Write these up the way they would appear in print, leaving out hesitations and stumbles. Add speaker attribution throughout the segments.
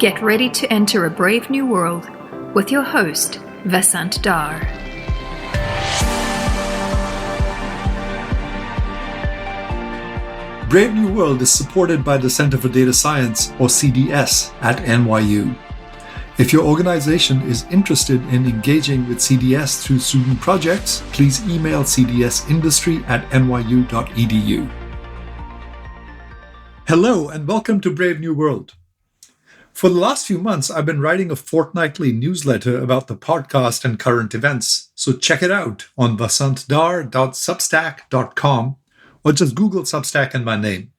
Speaker 1: Get ready to enter a brave new world with your host, Vasant Dhar.
Speaker 2: Brave New World is supported by the Center for Data Science, or CDS, at NYU. If your organization is interested in engaging with CDS through student projects, please email cdsindustry@nyu.edu. Hello and welcome to Brave New World. For the last few months, I've been writing a fortnightly newsletter about the podcast and current events, so check it out on vasantdhar.substack.com or just Google Substack and my name.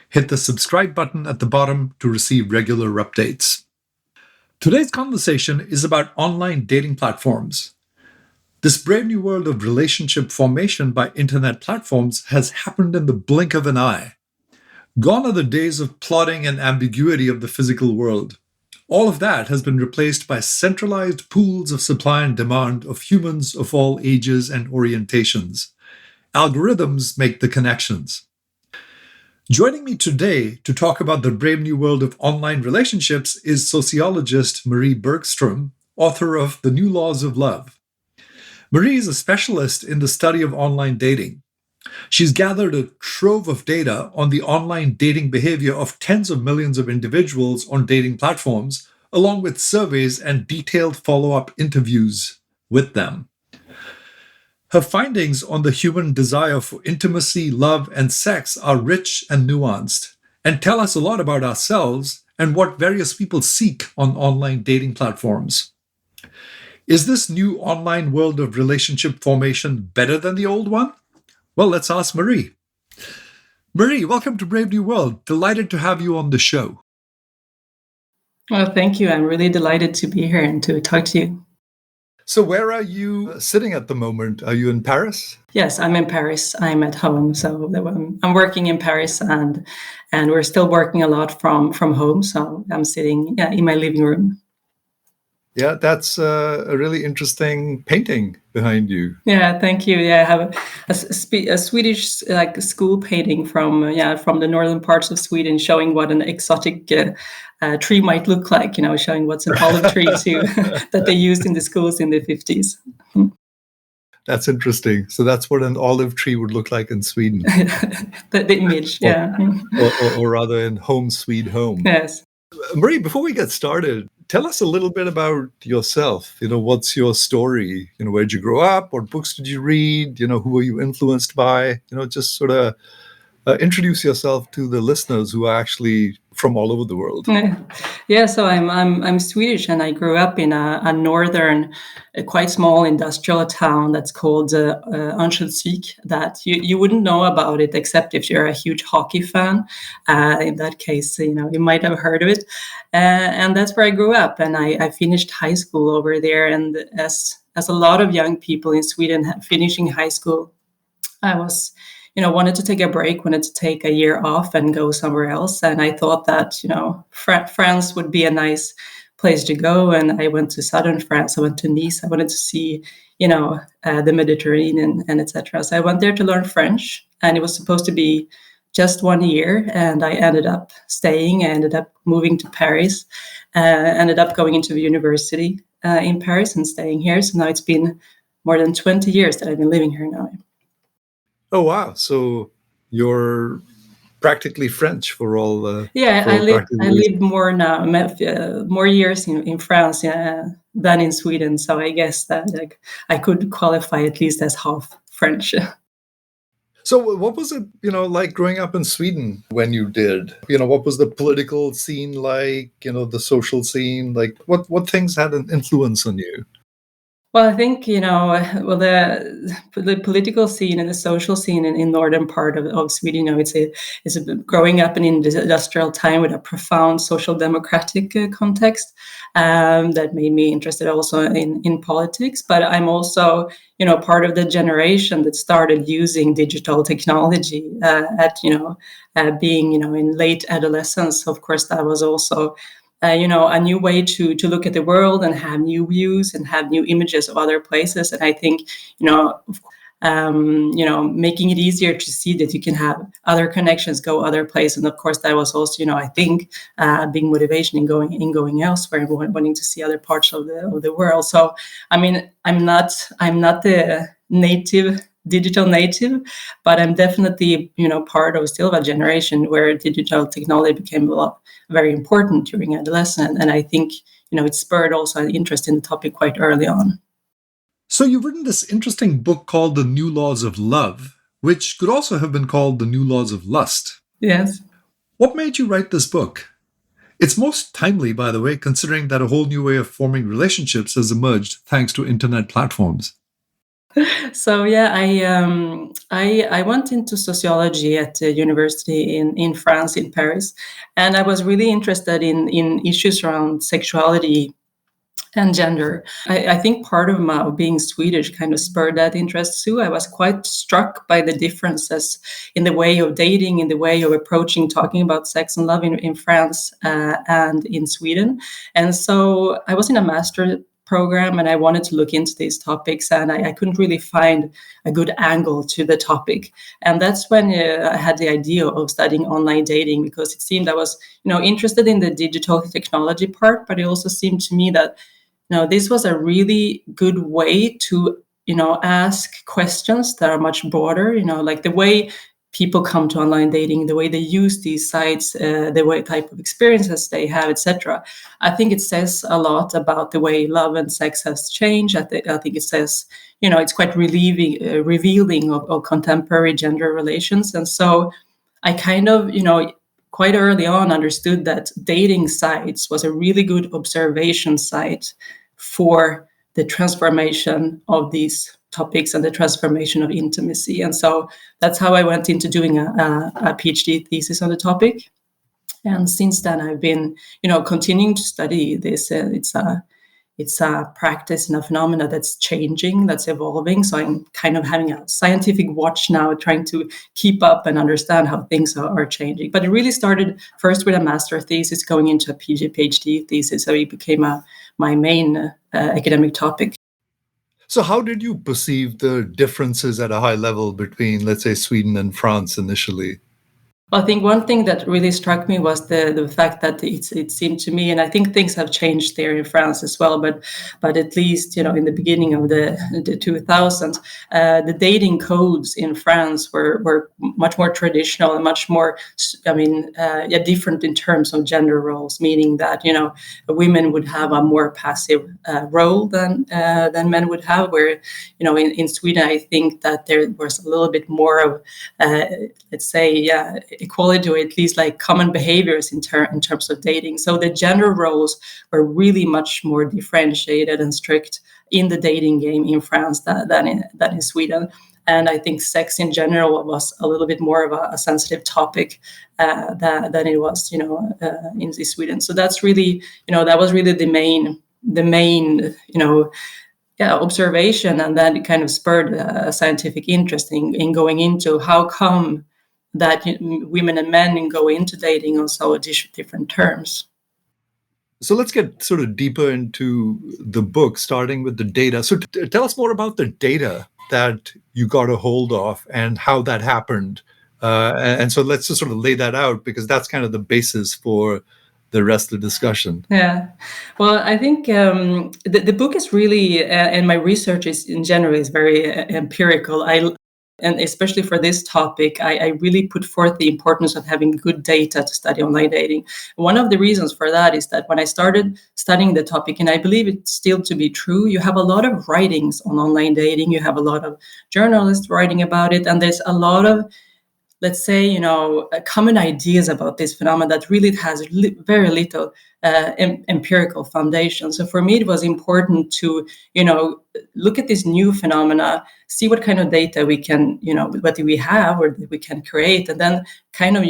Speaker 2: Hit the subscribe button at the bottom to receive regular updates. Today's conversation is about online dating platforms. This brave new world of relationship formation by internet platforms has happened in the blink of an eye. Gone are the days of plotting and ambiguity of the physical world. All of that has been replaced by centralized pools of supply and demand of humans of all ages and orientations. Algorithms make the connections. Joining me today to talk about the brave new world of online relationships is sociologist Marie Bergstrom, author of The New Laws of Love. Marie is a specialist in the study of online dating. She's gathered a trove of data on the online dating behavior of tens of millions of individuals on dating platforms, along with surveys and detailed follow-up interviews with them. Her findings on the human desire for intimacy, love, and sex are rich and nuanced, and tell us a lot about ourselves and what various people seek on online dating platforms. Is this new online world of relationship formation better than the old one? Well, let's ask Marie. Marie, welcome to Brave New World. Delighted to have you on the show.
Speaker 3: Well, thank you. I'm really delighted to be here and to talk to you.
Speaker 2: So where are you sitting at the moment? Are you in Paris?
Speaker 3: Yes, I'm in Paris. I'm at home. So I'm working in Paris and we're still working a lot from home. So I'm sitting in my living room.
Speaker 2: Yeah, that's a really interesting painting behind you.
Speaker 3: Yeah, thank you. Yeah, I have a Swedish school painting from the northern parts of Sweden, showing what an exotic tree might look like. Showing what's an olive tree too that they used in the schools in the 50s.
Speaker 2: That's interesting. So that's what an olive tree would look like in Sweden.
Speaker 3: the image, yeah.
Speaker 2: Or rather in Home Sweet Home.
Speaker 3: Yes.
Speaker 2: Marie, before we get started, tell us a little bit about yourself. What's your story? Where'd you grow up? What books did you read? Who were you influenced by? Just sort of introduce yourself to the listeners who are actually from all over the world.
Speaker 3: Yeah, so I'm Swedish, and I grew up in a northern, quite small industrial town that's called Örnsköldsvik. That you wouldn't know about it except if you're a huge hockey fan. In that case, you might have heard of it. And that's where I grew up, and I finished high school over there. And as a lot of young people in Sweden finishing high school, I was wanted to take a break, wanted to take a year off and go somewhere else. And I thought that, France would be a nice place to go. And I went to southern France. I went to Nice. I wanted to see, the Mediterranean and etc. So I went there to learn French, and it was supposed to be just 1 year. And I ended up staying. I ended up moving to Paris, ended up going into the university in Paris and staying here. So now it's been more than 20 years that I've been living here now.
Speaker 2: Oh, wow. So you're practically French for all...
Speaker 3: I lived more now, more years in France than in Sweden. So I guess that I could qualify at least as half French.
Speaker 2: So what was it, like growing up in Sweden when you did? What was the political scene like, the social scene? Like what things had an influence on you?
Speaker 3: Well, I think, the political scene and the social scene in northern part of Sweden, it's growing up in an industrial time with a profound social democratic context that made me interested also in politics. But I'm also, part of the generation that started using digital technology being, in late adolescence. Of course, that was also a new way to look at the world and have new views and have new images of other places. And I think, making it easier to see that you can have other connections, go other places. And of course, that was also, I think, big motivation in going elsewhere and wanting to see other parts of the world. So, I mean, I'm not the digital native, but I'm definitely, part of still a generation where digital technology became very important during adolescence. And I think, it spurred also an interest in the topic quite early on.
Speaker 2: So you've written this interesting book called The New Laws of Love, which could also have been called The New Laws of Lust.
Speaker 3: Yes.
Speaker 2: What made you write this book? It's most timely, by the way, considering that a whole new way of forming relationships has emerged thanks to internet platforms.
Speaker 3: So I went into sociology at the university in France, in Paris, and I was really interested in issues around sexuality and gender. I think part of my being Swedish kind of spurred that interest too. I was quite struck by the differences in the way of dating, in the way of approaching, talking about sex and love in France and in Sweden. And so I was in a master program and I wanted to look into these topics, and I couldn't really find a good angle to the topic. And that's when I had the idea of studying online dating, because it seemed I was interested in the digital technology part, but it also seemed to me that this was a really good way to ask questions that are much broader, like the way people come to online dating, the way they use these sites, the way type of experiences they have, etc. I think it says a lot about the way love and sex has changed. I think it says, it's quite revealing of contemporary gender relations. And so I kind of, quite early on understood that dating sites was a really good observation site for the transformation of these topics and the transformation of intimacy. And so that's how I went into doing a PhD thesis on the topic. And since then, I've been, continuing to study this. It's a practice and a phenomena that's changing, that's evolving. So I'm kind of having a scientific watch now, trying to keep up and understand how things are changing. But it really started first with a master thesis, going into a PhD thesis. So it became my main academic topic.
Speaker 2: So how did you perceive the differences at a high level between, let's say, Sweden and France initially?
Speaker 3: Well, I think one thing that really struck me was the fact that it seemed to me, and I think things have changed there in France as well, but at least, in the beginning of the 2000s, the dating codes in France were much more traditional and much more, different in terms of gender roles, meaning that, women would have a more passive role than men would have, where, in Sweden, I think that there was a little bit more of, let's say, equality, or at least like common behaviors in terms of dating. So the gender roles were really much more differentiated and strict in the dating game in France than in Sweden. And I think sex in general was a little bit more of a sensitive topic than it was, in Sweden. So that's really, that was really the main, observation, and that kind of spurred a scientific interest in going into how come that women and men go into dating on so different terms.
Speaker 2: So let's get sort of deeper into the book, starting with the data. So tell us more about the data that you got a hold of and how that happened. And so let's just sort of lay that out, because that's kind of the basis for the rest of the discussion.
Speaker 3: Yeah. Well, I think the book is really, and my research in general is very empirical. And especially for this topic, I really put forth the importance of having good data to study online dating. One of the reasons for that is that when I started studying the topic, and I believe it's still to be true, you have a lot of writings on online dating, you have a lot of journalists writing about it, and there's a lot of, let's say, common ideas about this phenomenon that really has very little empirical foundation. So for me, it was important to, look at this new phenomena, see what kind of data we can, what do we have or we can create, and then kind of,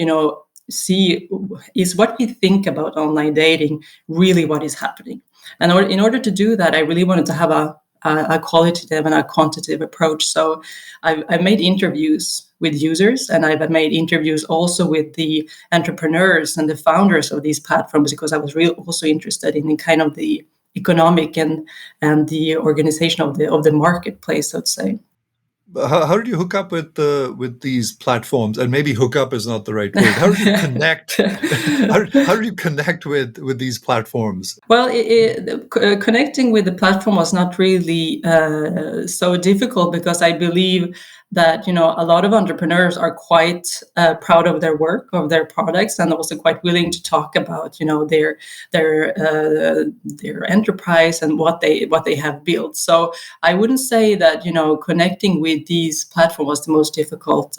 Speaker 3: see, is what we think about online dating really what is happening? And in order to do that, I really wanted to have a qualitative and a quantitative approach. So I've made interviews with users, and I've made interviews also with the entrepreneurs and the founders of these platforms, because I was really also interested in kind of the economic and the organization of the marketplace, let's say.
Speaker 2: how did you hook up with these platforms? And maybe hook up is not the right word. How did you connect? how do you connect with these platforms?
Speaker 3: Well, connecting with the platform was not really so difficult, because I believe that a lot of entrepreneurs are quite proud of their work, of their products, and also quite willing to talk about their enterprise and what they have built. So I wouldn't say that connecting with these platforms was the most difficult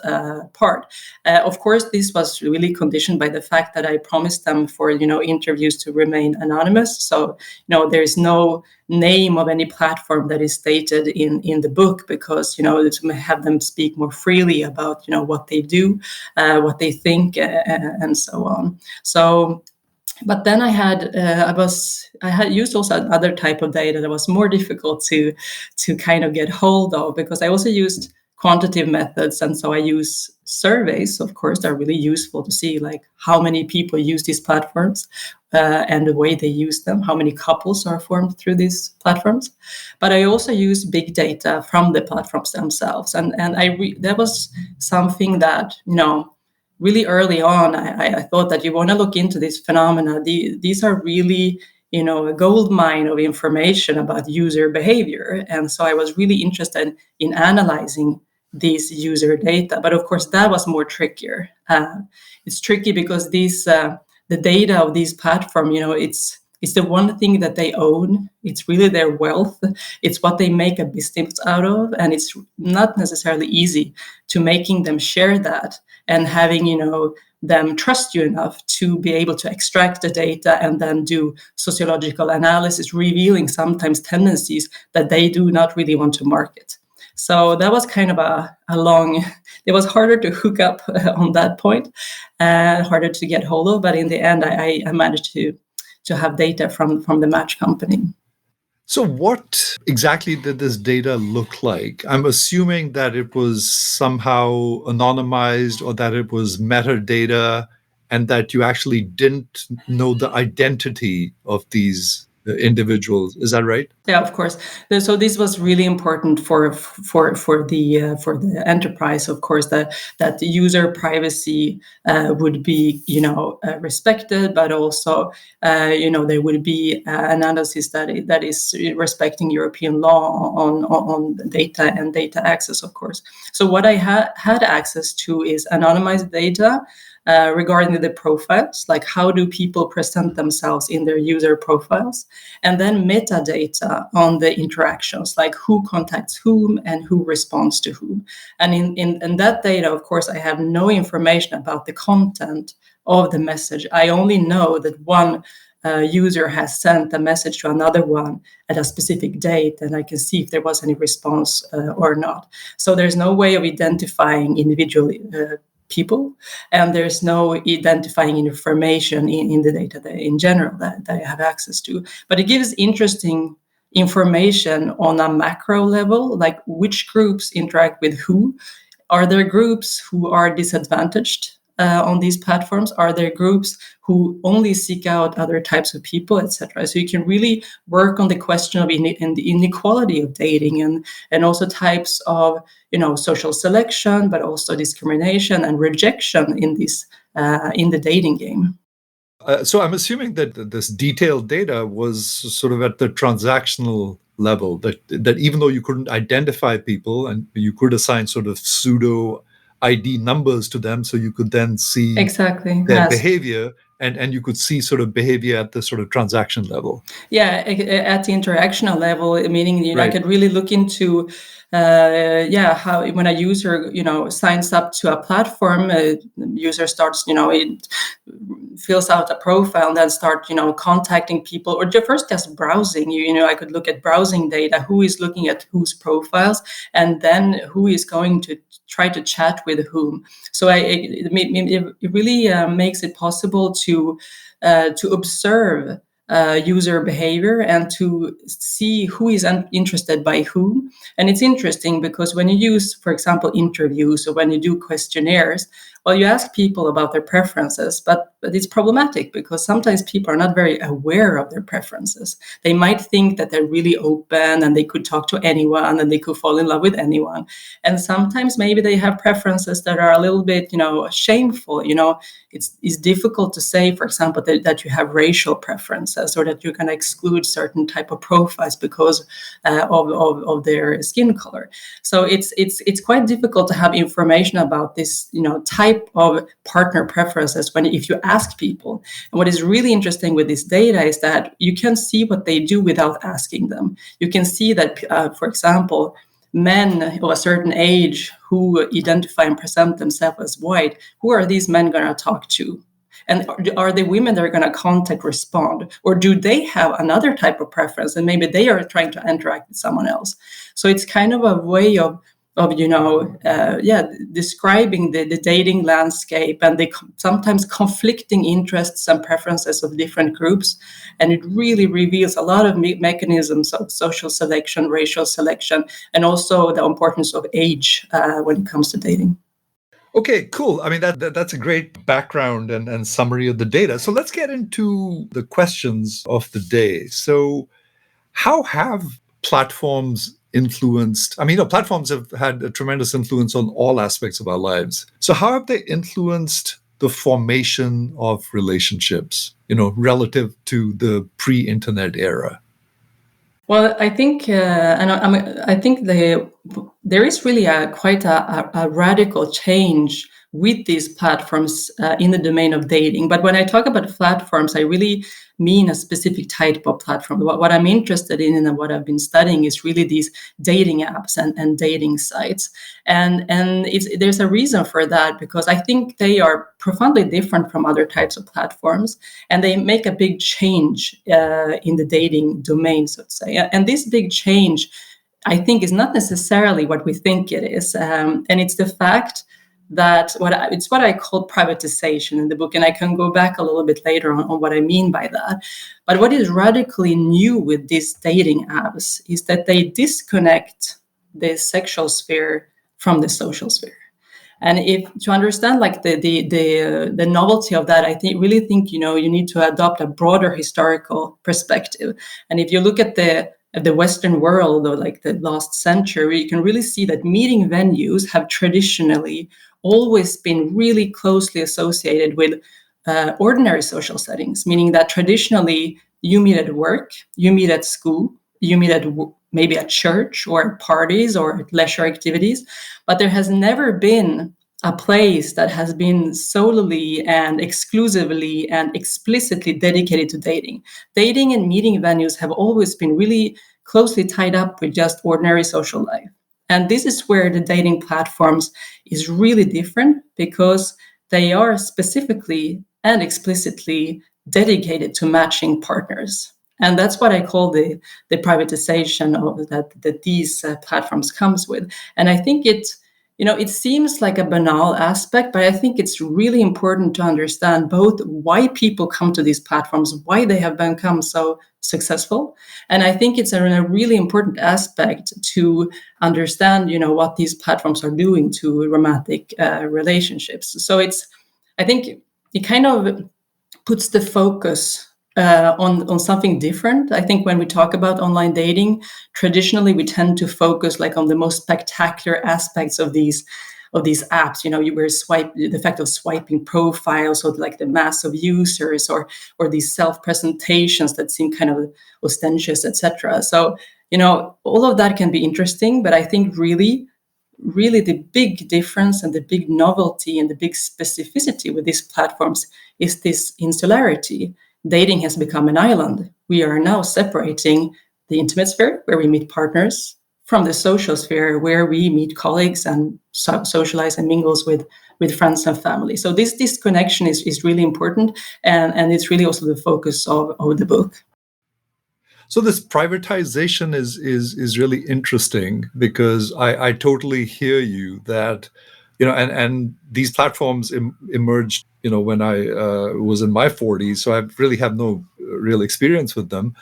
Speaker 3: part. Of course, this was really conditioned by the fact that I promised them for interviews to remain anonymous. So there's no name of any platform that is stated in the book, because to have them speak more freely about what they do, what they think, and so on. So. But then I had used also another type of data that was more difficult to kind of get hold of, because I also used quantitative methods, and so I use surveys. Of course, they're really useful to see like how many people use these platforms and the way they use them, how many couples are formed through these platforms. But I also use big data from the platforms themselves, and that was something that really early on, I thought that you want to look into this phenomena. These are really, a gold mine of information about user behavior. And so I was really interested in analyzing these user data. But of course, that was more trickier. It's tricky because the data of these platforms, it's the one thing that they own. It's really their wealth. It's what they make a business out of. And it's not necessarily easy to making them share that and having, them trust you enough to be able to extract the data and then do sociological analysis, revealing sometimes tendencies that they do not really want to market. So that was kind of a long, it was harder to hook up on that point, harder to get hold of. But in the end, I managed to have data from the match company.
Speaker 2: So what exactly did this data look like? I'm assuming that it was somehow anonymized, or that it was metadata, and that you actually didn't know the identity of these individuals. Is that right?
Speaker 3: Yeah, of course. So this was really important for the enterprise. Of course, that the user privacy would be respected, but also there would be analysis that is respecting European law on data and data access. Of course. So what I had access to is anonymized data. Regarding the profiles, like how do people present themselves in their user profiles, and then metadata on the interactions, like who contacts whom and who responds to whom. And in that data, of course, I have no information about the content of the message. I only know that one user has sent a message to another one at a specific date, and I can see if there was any response or not. So there's no way of identifying individually people, and there's no identifying information in the data in general that I have access to. But it gives interesting information on a macro level, like which groups interact with who. Are there groups who are disadvantaged on these platforms? Are there groups who only seek out other types of people, etc.? So you can really work on the question of the inequality of dating, and also types of social selection, but also discrimination and rejection in this in the dating game.
Speaker 2: So I'm assuming that this detailed data was sort of at the transactional level, that even though you couldn't identify people, and you could assign sort of pseudo ID numbers to them, so you could then see
Speaker 3: exactly
Speaker 2: their behavior, and you could see sort of behavior at the sort of transaction level.
Speaker 3: Yeah, at the interactional level, meaning
Speaker 2: Right.
Speaker 3: I could really look into how when a user signs up to a platform, a user starts it fills out a profile and then start contacting people, or first just browsing. I could look at browsing data, who is looking at whose profiles, and then who is going to try to chat with whom. So it really makes it possible to observe user behavior and to see who is interested by whom. And it's interesting because when you use, for example, interviews, or when you do questionnaires, Well, you ask people about their preferences, but it's problematic because sometimes people are not very aware of their preferences. They might think that they're really open and they could talk to anyone and they could fall in love with anyone. And sometimes maybe they have preferences that are a little bit, shameful. It's difficult to say, for example, that you have racial preferences or that you're going to exclude certain type of profiles because of their skin color. So it's quite difficult to have information about this, type of partner preferences if you ask people. And what is really interesting with this data is that you can see what they do without asking them. You can see that, for example, men of a certain age who identify and present themselves as white, who are these men going to talk to? And are the women they're going to contact respond? Or do they have another type of preference and maybe they are trying to interact with someone else? So it's kind of a way of describing the dating landscape and the sometimes conflicting interests and preferences of different groups. And it really reveals a lot of mechanisms of social selection, racial selection, and also the importance of age when it comes to dating.
Speaker 2: Okay, cool. I mean, that's a great background and summary of the data. So let's get into the questions of the day. So how have platforms influenced? Platforms have had a tremendous influence on all aspects of our lives. So how have they influenced the formation of relationships, relative to the pre-internet era?
Speaker 3: Well, I think, I think there is really quite a radical change with these platforms in the domain of dating. But when I talk about platforms, I really mean a specific type of platform. What I'm interested in and what I've been studying is really these dating apps and dating sites. And there's a reason for that, because I think they are profoundly different from other types of platforms, and they make a big change in the dating domain, so to say. And this big change, I think, is not necessarily what we think it is. And it's the fact that it's what I call privatization in the book, and I can go back a little bit later on what I mean by that. But what is radically new with these dating apps is that they disconnect the sexual sphere from the social sphere. And if to understand like the novelty of that, I really think you need to adopt a broader historical perspective. And if you look at the Western world, or like the last century, you can really see that meeting venues have traditionally always been really closely associated with ordinary social settings, meaning that traditionally you meet at work, you meet at school, you meet at maybe at church or at parties or at leisure activities, but there has never been a place that has been solely and exclusively and explicitly dedicated to dating. Dating and meeting venues have always been really closely tied up with just ordinary social life. And this is where the dating platforms is really different, because they are specifically and explicitly dedicated to matching partners. And that's what I call the privatization of that these platforms comes with. And I think it seems like a banal aspect, but I think it's really important to understand both why people come to these platforms, why they have become so successful. And I think it's a really important aspect to understand, what these platforms are doing to romantic relationships. So I think it kind of puts the focus on something different. I think when we talk about online dating, traditionally we tend to focus like on the most spectacular aspects of these apps. The fact of swiping profiles, or like the mass of users, or these self-presentations that seem kind of ostentatious, etc. So all of that can be interesting, but I think really the big difference and the big novelty and the big specificity with these platforms is this insularity. Dating has become an island. We are now separating the intimate sphere, where we meet partners, from the social sphere, where we meet colleagues and socialize and mingles with friends and family. So this disconnection is really important, and it's really also the focus of the book.
Speaker 2: So this privatization is really interesting, because I totally hear you that, and these platforms emerged, when I was in my 40s, so I really have no real experience with them.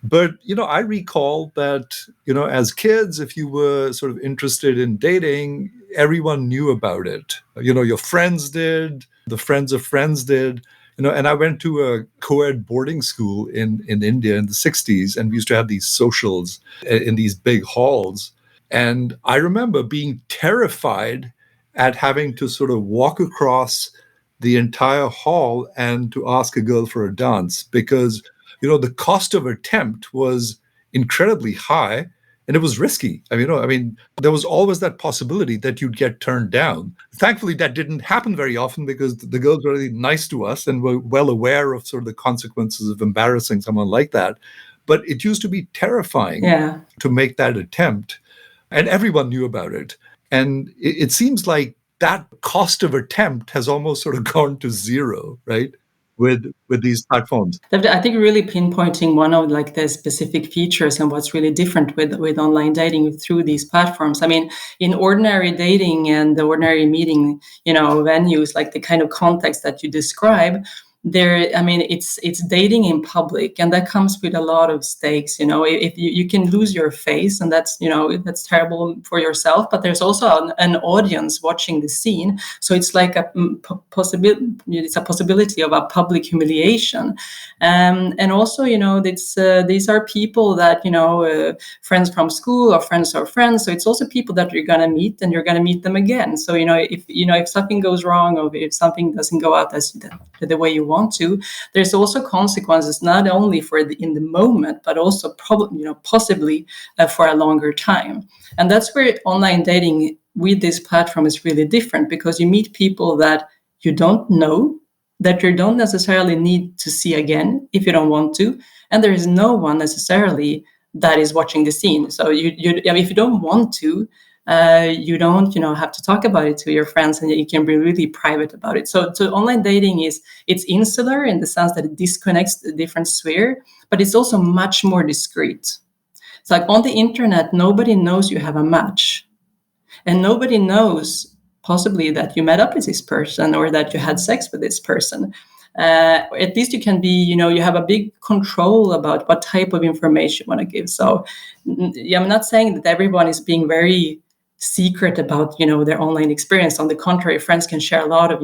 Speaker 2: But, I recall that, as kids, if you were sort of interested in dating, everyone knew about it. Your friends did, the friends of friends did. And I went to a co-ed boarding school in India in the 60s, and we used to have these socials in these big halls. And I remember being terrified at having to sort of walk across the entire hall and to ask a girl for a dance, because the cost of attempt was incredibly high and it was risky. There was always that possibility that you'd get turned down. Thankfully, that didn't happen very often because the girls were really nice to us and were well aware of sort of the consequences of embarrassing someone like that. But it used to be terrifying to make that attempt, and everyone knew about it. And it seems like that cost of attempt has almost sort of gone to zero, right? With these platforms.
Speaker 3: I think really pinpointing one of like the specific features and what's really different with online dating through these platforms. I mean, in ordinary dating and the ordinary meeting, venues, like the kind of context that you describe, it's dating in public, and that comes with a lot of stakes. If you can lose your face, and that's terrible for yourself, but there's also an audience watching the scene, so it's like a possibility. It's a possibility of a public humiliation, and also these are people that friends from school or friends of friends. So it's also people that you're gonna meet, and you're gonna meet them again. So if something goes wrong, or if something doesn't go out as the way you want to, there's also consequences, not only in the moment, but also possibly for a longer time. And that's where online dating with this platform is really different, because you meet people that you don't know, that you don't necessarily need to see again if you don't want to, and there is no one necessarily that is watching the scene. So if you don't want to, you don't have to talk about it to your friends, and you can be really private about it. So online dating it's insular in the sense that it disconnects the different sphere, but it's also much more discreet. It's like on the internet, nobody knows you have a match, and nobody knows possibly that you met up with this person or that you had sex with this person. At least you can be, you have a big control about what type of information you want to give. So I'm not saying that everyone is being very secret about their online experience. On the contrary, friends can share a lot of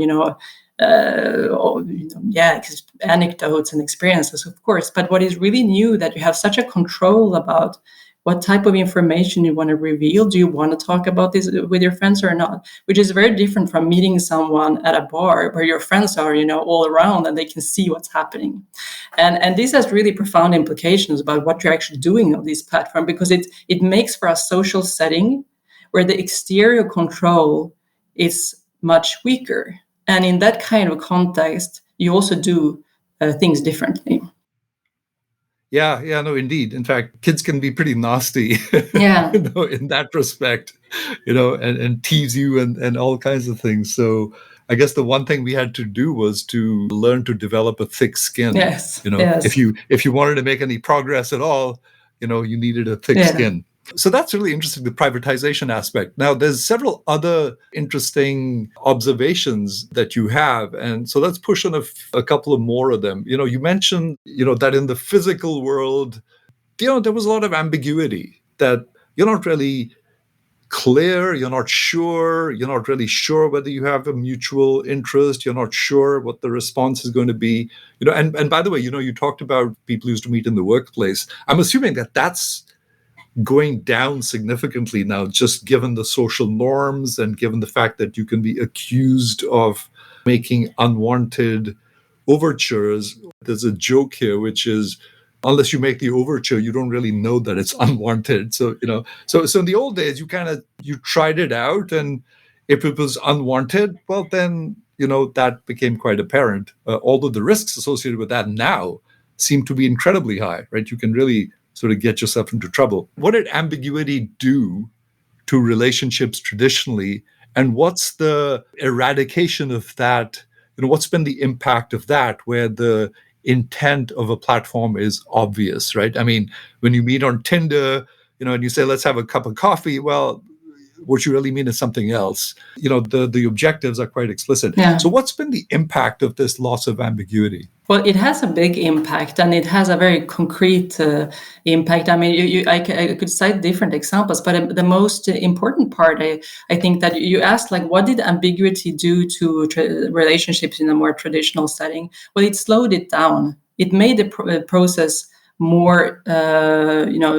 Speaker 3: anecdotes and experiences, of course. But what is really new, that you have such a control about what type of information you want to reveal. Do you want to talk about this with your friends or not? Which is very different from meeting someone at a bar where your friends are, all around, and they can see what's happening. And this has really profound implications about what you're actually doing on this platform, because it makes for a social setting where the exterior control is much weaker. And in that kind of context, you also do things differently.
Speaker 2: Yeah, no, indeed. In fact, kids can be pretty nasty,
Speaker 3: Yeah.
Speaker 2: In that respect, and tease you and all kinds of things. So I guess the one thing we had to do was to learn to develop a thick skin.
Speaker 3: Yes.
Speaker 2: If you wanted to make any progress at all, you needed a thick skin. So that's really interesting, the privatization aspect. Now, there's several other interesting observations that you have. And so let's push on a couple of more of them. You mentioned, that in the physical world, there was a lot of ambiguity, that you're not really clear, you're not really sure whether you have a mutual interest, you're not sure what the response is going to be. And by the way, you talked about people who used to meet in the workplace. I'm assuming that that's going down significantly now, just given the social norms and given the fact that you can be accused of making unwanted overtures. There's a joke here, which is, unless you make the overture, you don't really know that it's unwanted. So, so in the old days, you tried it out, and if it was unwanted, well, then, that became quite apparent. Although the risks associated with that now seem to be incredibly high, right? You can really sort of get yourself into trouble. What did ambiguity do to relationships traditionally? And what's the eradication of that? What's been the impact of that, where the intent of a platform is obvious, right? I mean, when you meet on Tinder, and you say, let's have a cup of coffee, well, what you really mean is something else. The objectives are quite explicit.
Speaker 3: Yeah.
Speaker 2: So what's been the impact of this loss of ambiguity?
Speaker 3: Well, it has a big impact, and it has a very concrete impact. I mean, I could cite different examples, but the most important part, I think that you asked, like, what did ambiguity do to relationships in a more traditional setting? Well, it slowed it down. It made the process more,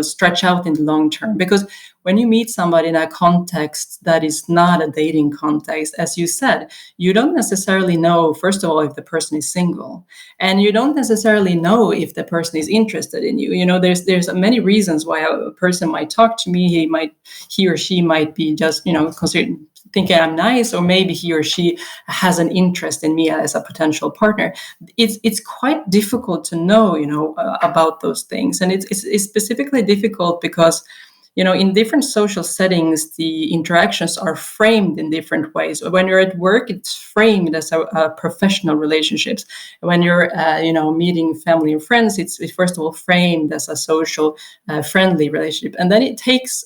Speaker 3: stretch out in the long term. Because when you meet somebody in a context that is not a dating context, as you said, you don't necessarily know, first of all, if the person is single, and you don't necessarily know if the person is interested in you. There's many reasons why a person might talk to me. He or she might be just, thinking I'm nice, or maybe he or she has an interest in me as a potential partner. It's quite difficult to know, about those things, and it's specifically difficult because, in different social settings, the interactions are framed in different ways. When you're at work, it's framed as a professional relationships. When you're, meeting family and friends, it's first of all framed as a social, friendly relationship, and then it takes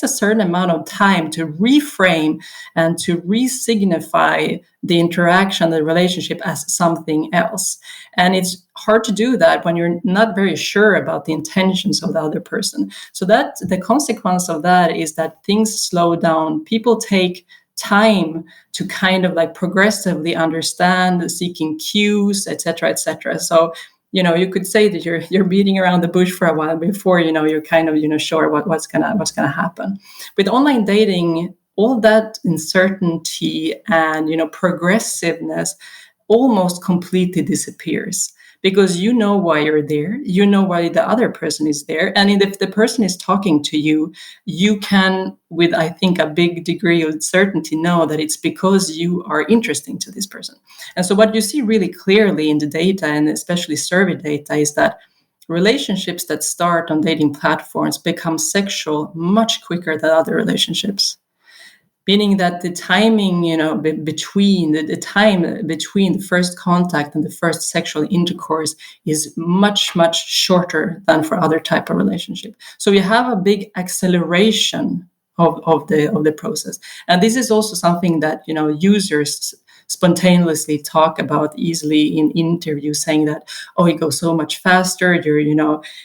Speaker 3: a certain amount of time to reframe and to re-signify the interaction, the relationship as something else. And it's hard to do that when you're not very sure about the intentions of the other person. So that the consequence of that is that things slow down. People take time to kind of like progressively understand, seeking cues, etc., etc. So you could say that you're beating around the bush for a while before you're kind of sure what's gonna happen. With online dating, all that uncertainty and progressiveness almost completely disappears, because you know why you're there, you know why the other person is there, and if the person is talking to you, you can, with I think a big degree of certainty, know that it's because you are interesting to this person. And so what you see really clearly in the data, and especially survey data, is that relationships that start on dating platforms become sexual much quicker than other relationships. Meaning that the timing, between the time between the first contact and the first sexual intercourse is much, much shorter than for other type of relationship. So you have a big acceleration of the process, and this is also something that users spontaneously talk about easily in interviews, saying that, oh, it goes so much faster,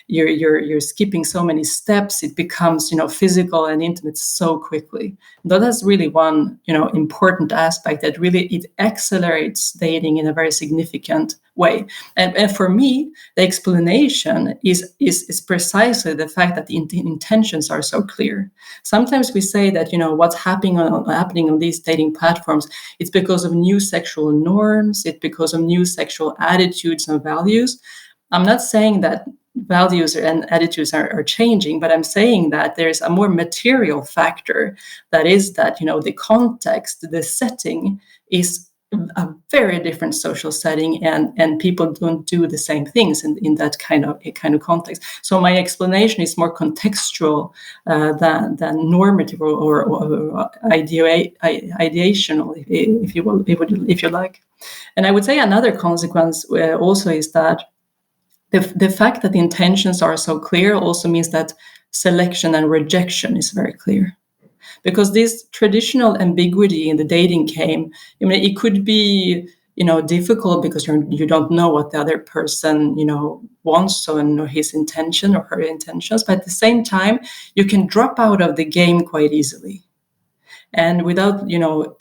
Speaker 3: you're skipping so many steps, it becomes physical and intimate so quickly. That's really one important aspect, that really it accelerates dating in a very significant way. And for me, the explanation is precisely the fact that the intentions are so clear. Sometimes we say that what's happening on these dating platforms, it's because of new sexual norms, it's because of new sexual attitudes and values. I'm not saying that values and attitudes are changing, but I'm saying that there's a more material factor, that is that the context, the setting is a very different social setting, and people don't do the same things in that kind of context. So my explanation is more contextual than normative or ideational, if you like. And I would say another consequence also is that the fact that the intentions are so clear also means that selection and rejection is very clear. Because this traditional ambiguity in the dating game, it could be, difficult because you don't know what the other person, wants, or his intention or her intentions. But at the same time, you can drop out of the game quite easily, and without,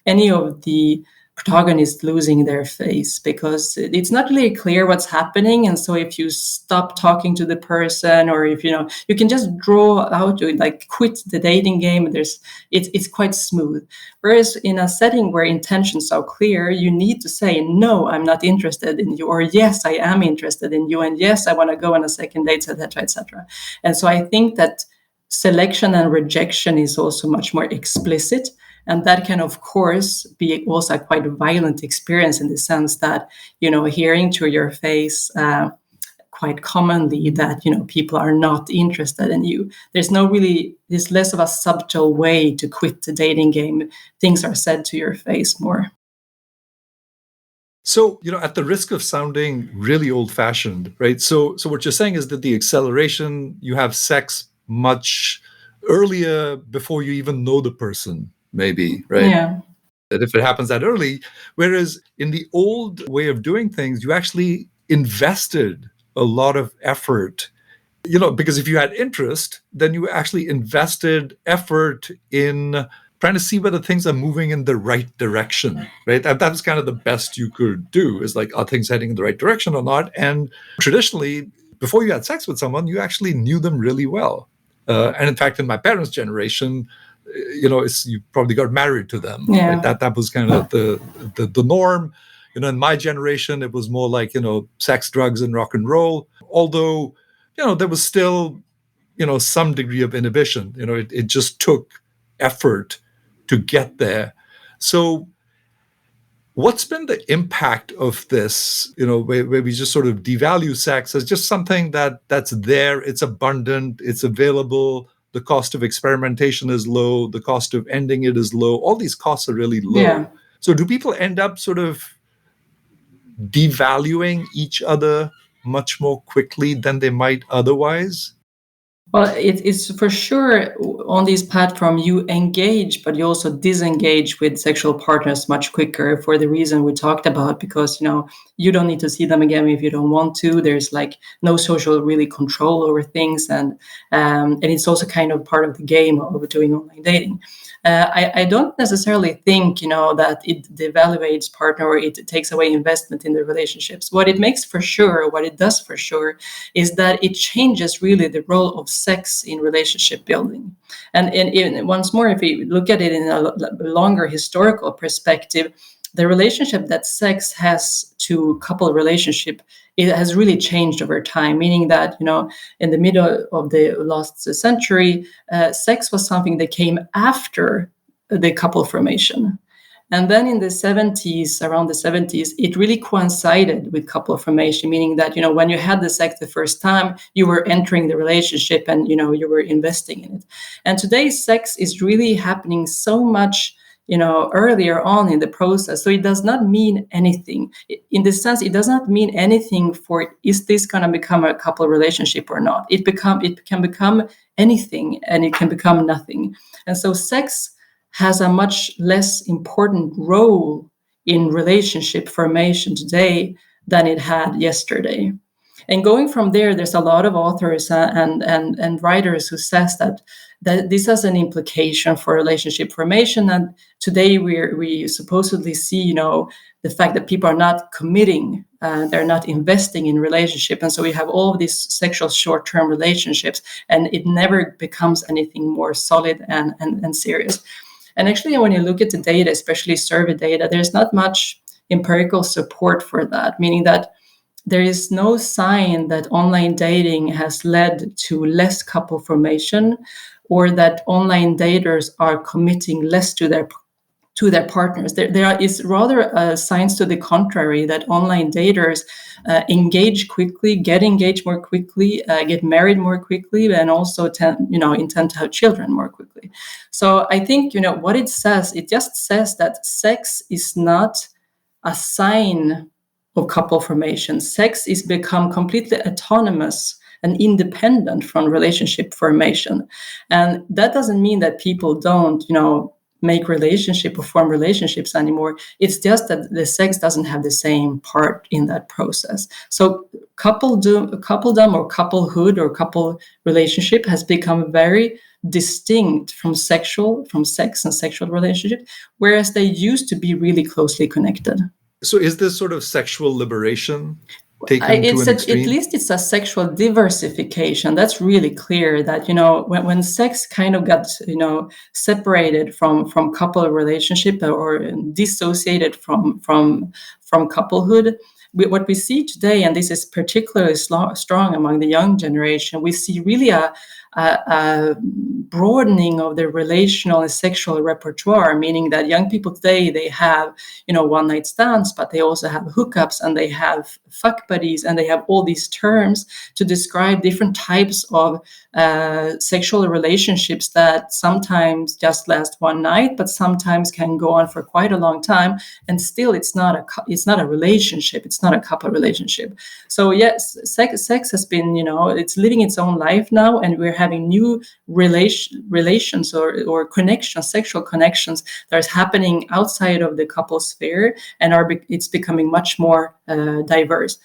Speaker 3: any of the protagonists losing their face, because it's not really clear what's happening. And so if you stop talking to the person, or if you can just draw out, like quit the dating game, it's quite smooth. Whereas in a setting where intentions are clear, you need to say, no, I'm not interested in you, or yes, I am interested in you, and yes, I want to go on a second date, etc., etc. And so I think that selection and rejection is also much more explicit. And that can, of course, be also a quite violent experience, in the sense that, hearing to your face quite commonly that, people are not interested in you. There's less of a subtle way to quit the dating game. Things are said to your face more.
Speaker 2: So, at the risk of sounding really old-fashioned, right? So what you're saying is that the acceleration, you have sex much earlier before you even know the person, maybe, right?
Speaker 3: Yeah.
Speaker 2: That if it happens that early, whereas in the old way of doing things, you actually invested a lot of effort, because if you had interest, then you actually invested effort in trying to see whether things are moving in the right direction, right? That's kind of the best you could do, is like, are things heading in the right direction or not? And traditionally, before you had sex with someone, you actually knew them really well. And in fact, in my parents' generation, you probably got married to them,
Speaker 3: Yeah.
Speaker 2: right? That was kind of the norm. In my generation, it was more like, sex, drugs, and rock and roll. Although, there was still, some degree of inhibition. It just took effort to get there. So what's been the impact of this, where we just sort of devalue sex as just something that's there, it's abundant, it's available, the cost of experimentation is low, the cost of ending it is low, all these costs are really low.
Speaker 3: Yeah.
Speaker 2: So do people end up sort of devaluing each other much more quickly than they might otherwise?
Speaker 3: Well, it's for sure on this platform you engage, but you also disengage with sexual partners much quicker for the reason we talked about, because you don't need to see them again if you don't want to. There's like no social really control over things, and it's also kind of part of the game of doing online dating. I don't necessarily think that it devaluates partner or it takes away investment in the relationships. What it does for sure, is that it changes really the role of sex in relationship building. And once more, if we look at it in a longer historical perspective, the relationship that sex has to couple relationship, it has really changed over time, meaning that, in the middle of the last century, sex was something that came after the couple formation. And then in the 70s, around the 70s, it really coincided with couple formation, meaning that, when you had the sex the first time, you were entering the relationship and, you were investing in it. And today, sex is really happening so much earlier on in the process. So it does not mean anything. In this sense, it does not mean anything for, is this going to become a couple relationship or not? It can become anything, and it can become nothing. And so sex has a much less important role in relationship formation today than it had yesterday. And going from there, there's a lot of authors and writers who says that this has an implication for relationship formation. And today we supposedly see, the fact that people are not committing, they're not investing in relationship. And so we have all of these sexual short-term relationships, and it never becomes anything more solid and serious. And actually, when you look at the data, especially survey data, there's not much empirical support for that, meaning that there is no sign that online dating has led to less couple formation, or that online daters are committing less to their partners. There is rather signs to the contrary, that online daters engage quickly, get engaged more quickly, get married more quickly, and also intend to have children more quickly. So I think what it just says that sex is not a sign of couple formation. Sex is become completely autonomous and independent from relationship formation. And that doesn't mean that people don't, make relationship or form relationships anymore. It's just that the sex doesn't have the same part in that process. So coupledom or couplehood or couple relationship has become very distinct from sex and sexual relationship, whereas they used to be really closely connected.
Speaker 2: So is this sort of sexual liberation taken to an extreme?
Speaker 3: At least it's a sexual diversification. That's really clear that, when sex kind of got, separated from couple relationship or dissociated from couplehood, what we see today, and this is particularly strong among the young generation, we see really a broadening of their relational and sexual repertoire, meaning that young people today, they have, one night stands, but they also have hookups, and they have fuck buddies, and they have all these terms to describe different types of sexual relationships that sometimes just last one night, but sometimes can go on for quite a long time. And still, it's not it's not a relationship. It's not a couple relationship. So yes, sex has been, it's living its own life now, and we're having new relations or connections, sexual connections that is happening outside of the couple sphere, and it's becoming much more diverse.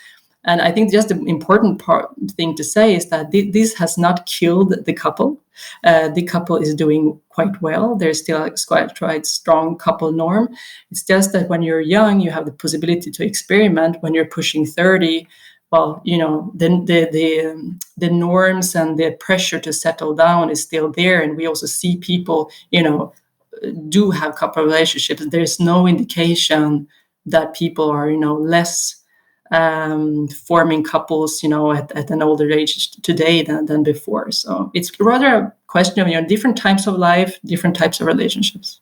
Speaker 3: And I think just the important thing to say is that this has not killed the couple. The couple is doing quite well. There's still a quite strong couple norm. It's just that when you're young, you have the possibility to experiment. When you're pushing 30, well, then the norms and the pressure to settle down is still there. And we also see people, do have couple relationships. There's no indication that people are, less forming couples, at an older age today than before. So it's rather a question of, different types of life, different types of relationships.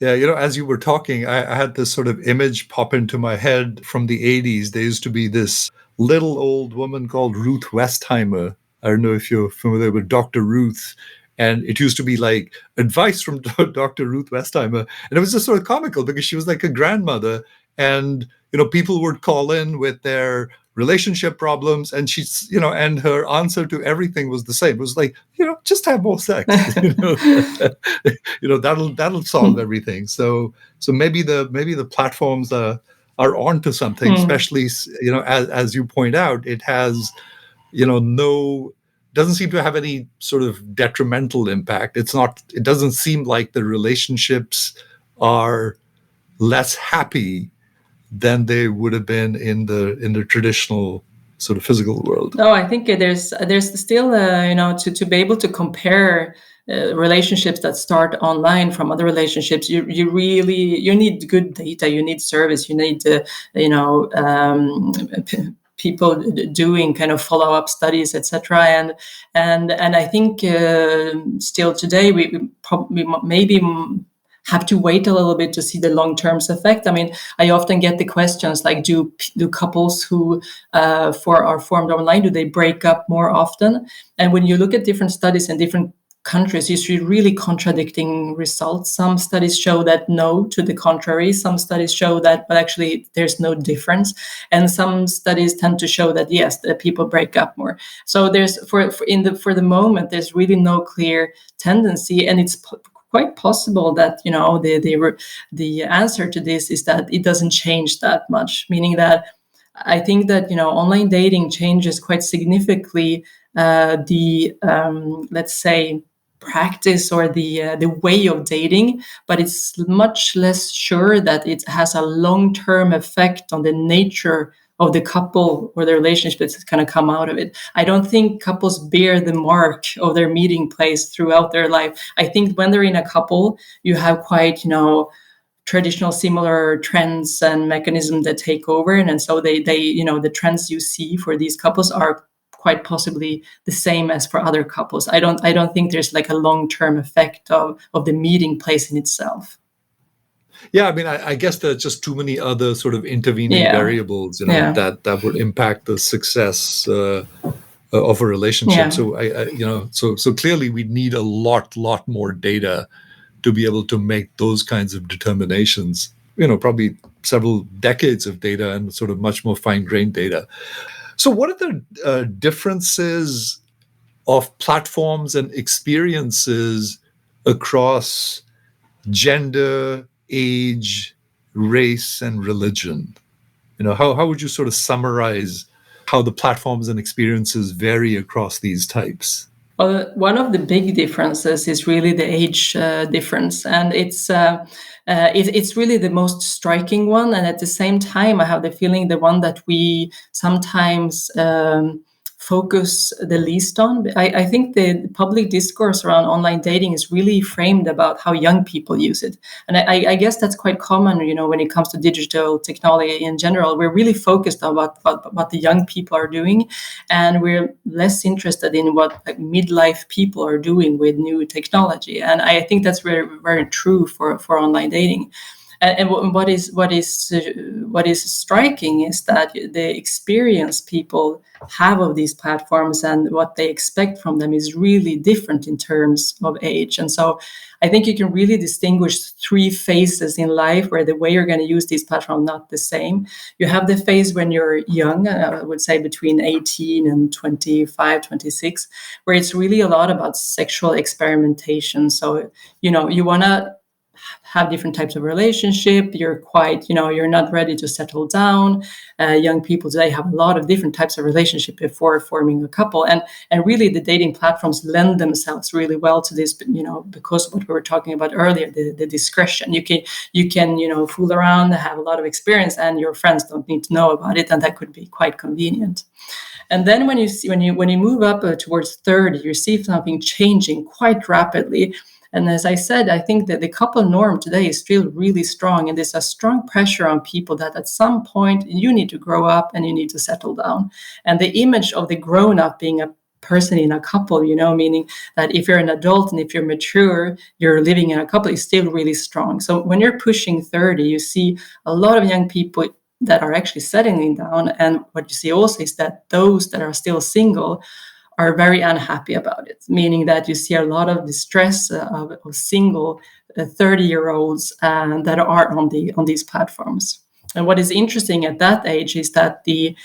Speaker 2: Yeah, as you were talking, I had this sort of image pop into my head from the 80s. There used to be this little old woman called Ruth Westheimer. I don't know if you're familiar with Dr. Ruth. And it used to be like advice from Dr. Ruth Westheimer. And it was just sort of comical because she was like a grandmother. And, people would call in with their relationship problems. And she's, and her answer to everything was the same. It was like, just have more sex. That'll solve everything. So maybe the platforms are onto something, especially, as you point out, it has, doesn't seem to have any sort of detrimental impact. It doesn't seem like the relationships are less happy than they would have been in the traditional sort of physical world.
Speaker 3: No, I think there's still, to be able to compare relationships that start online from other relationships, you need good data, you need service, you need people doing kind of follow-up studies, etc. And I think still today we probably maybe have to wait a little bit to see the long-term effect. I mean, I often get the questions like, do couples who are formed online, do they break up more often? And when you look at different studies in different countries, you see really contradicting results. Some studies show that no, to the contrary. Some studies show that, but actually there's no difference. And some studies tend to show that yes, the people break up more. So there's for the moment, there's really no clear tendency, and it's quite possible that the answer to this is that it doesn't change that much. Meaning that I think that online dating changes quite significantly let's say practice or the way of dating, but it's much less sure that it has a long-term effect on the nature of the couple or the relationship that's going to come out of it. I don't think couples bear the mark of their meeting place throughout their life. I think when they're in a couple, you have quite, traditional similar trends and mechanisms that take over. And so they the trends you see for these couples are quite possibly the same as for other couples. I don't think there's like a long-term effect of the meeting place in itself.
Speaker 2: Yeah, I mean, I guess there's just too many other sort of intervening variables, that would impact the success of a relationship. So, so clearly we need a lot more data to be able to make those kinds of determinations. Probably several decades of data and sort of much more fine-grained data. So, what are the differences of platforms and experiences across gender, age, race, and religion? How would you sort of summarize how the platforms and experiences vary across these types?
Speaker 3: Well, one of the big differences is really the age difference, and it's really the most striking one. And at the same time, I have the feeling the one that we sometimes focus the least on. I think the public discourse around online dating is really framed about how young people use it. And I guess that's quite common, when it comes to digital technology in general. We're really focused on what the young people are doing, and we're less interested in what midlife people are doing with new technology. And I think that's very, very true for online dating. And what is striking is that the experience people have of these platforms and what they expect from them is really different in terms of age. And so I think you can really distinguish 3 phases in life where the way you're going to use these platforms not the same. You have the phase when you're young, I would say between 18 and 25, 26, where it's really a lot about sexual experimentation. So, you want to have different types of relationship. You're quite, you're not ready to settle down. Young people today have a lot of different types of relationship before forming a couple. And really the dating platforms lend themselves really well to this, because of what we were talking about earlier, the discretion. You can, fool around, have a lot of experience, and your friends don't need to know about it. And that could be quite convenient. And then when you move up towards 30, you see something changing quite rapidly. And as I said, I think that the couple norm today is still really strong. And there's a strong pressure on people that at some point you need to grow up and you need to settle down. And the image of the grown up being a person in a couple, meaning that if you're an adult and if you're mature, you're living in a couple, is still really strong. So when you're pushing 30, you see a lot of young people that are actually settling down. And what you see also is that those that are still single are very unhappy about it, meaning that you see a lot of distress of single 30-year-olds that are on these platforms. And what is interesting at that age is that the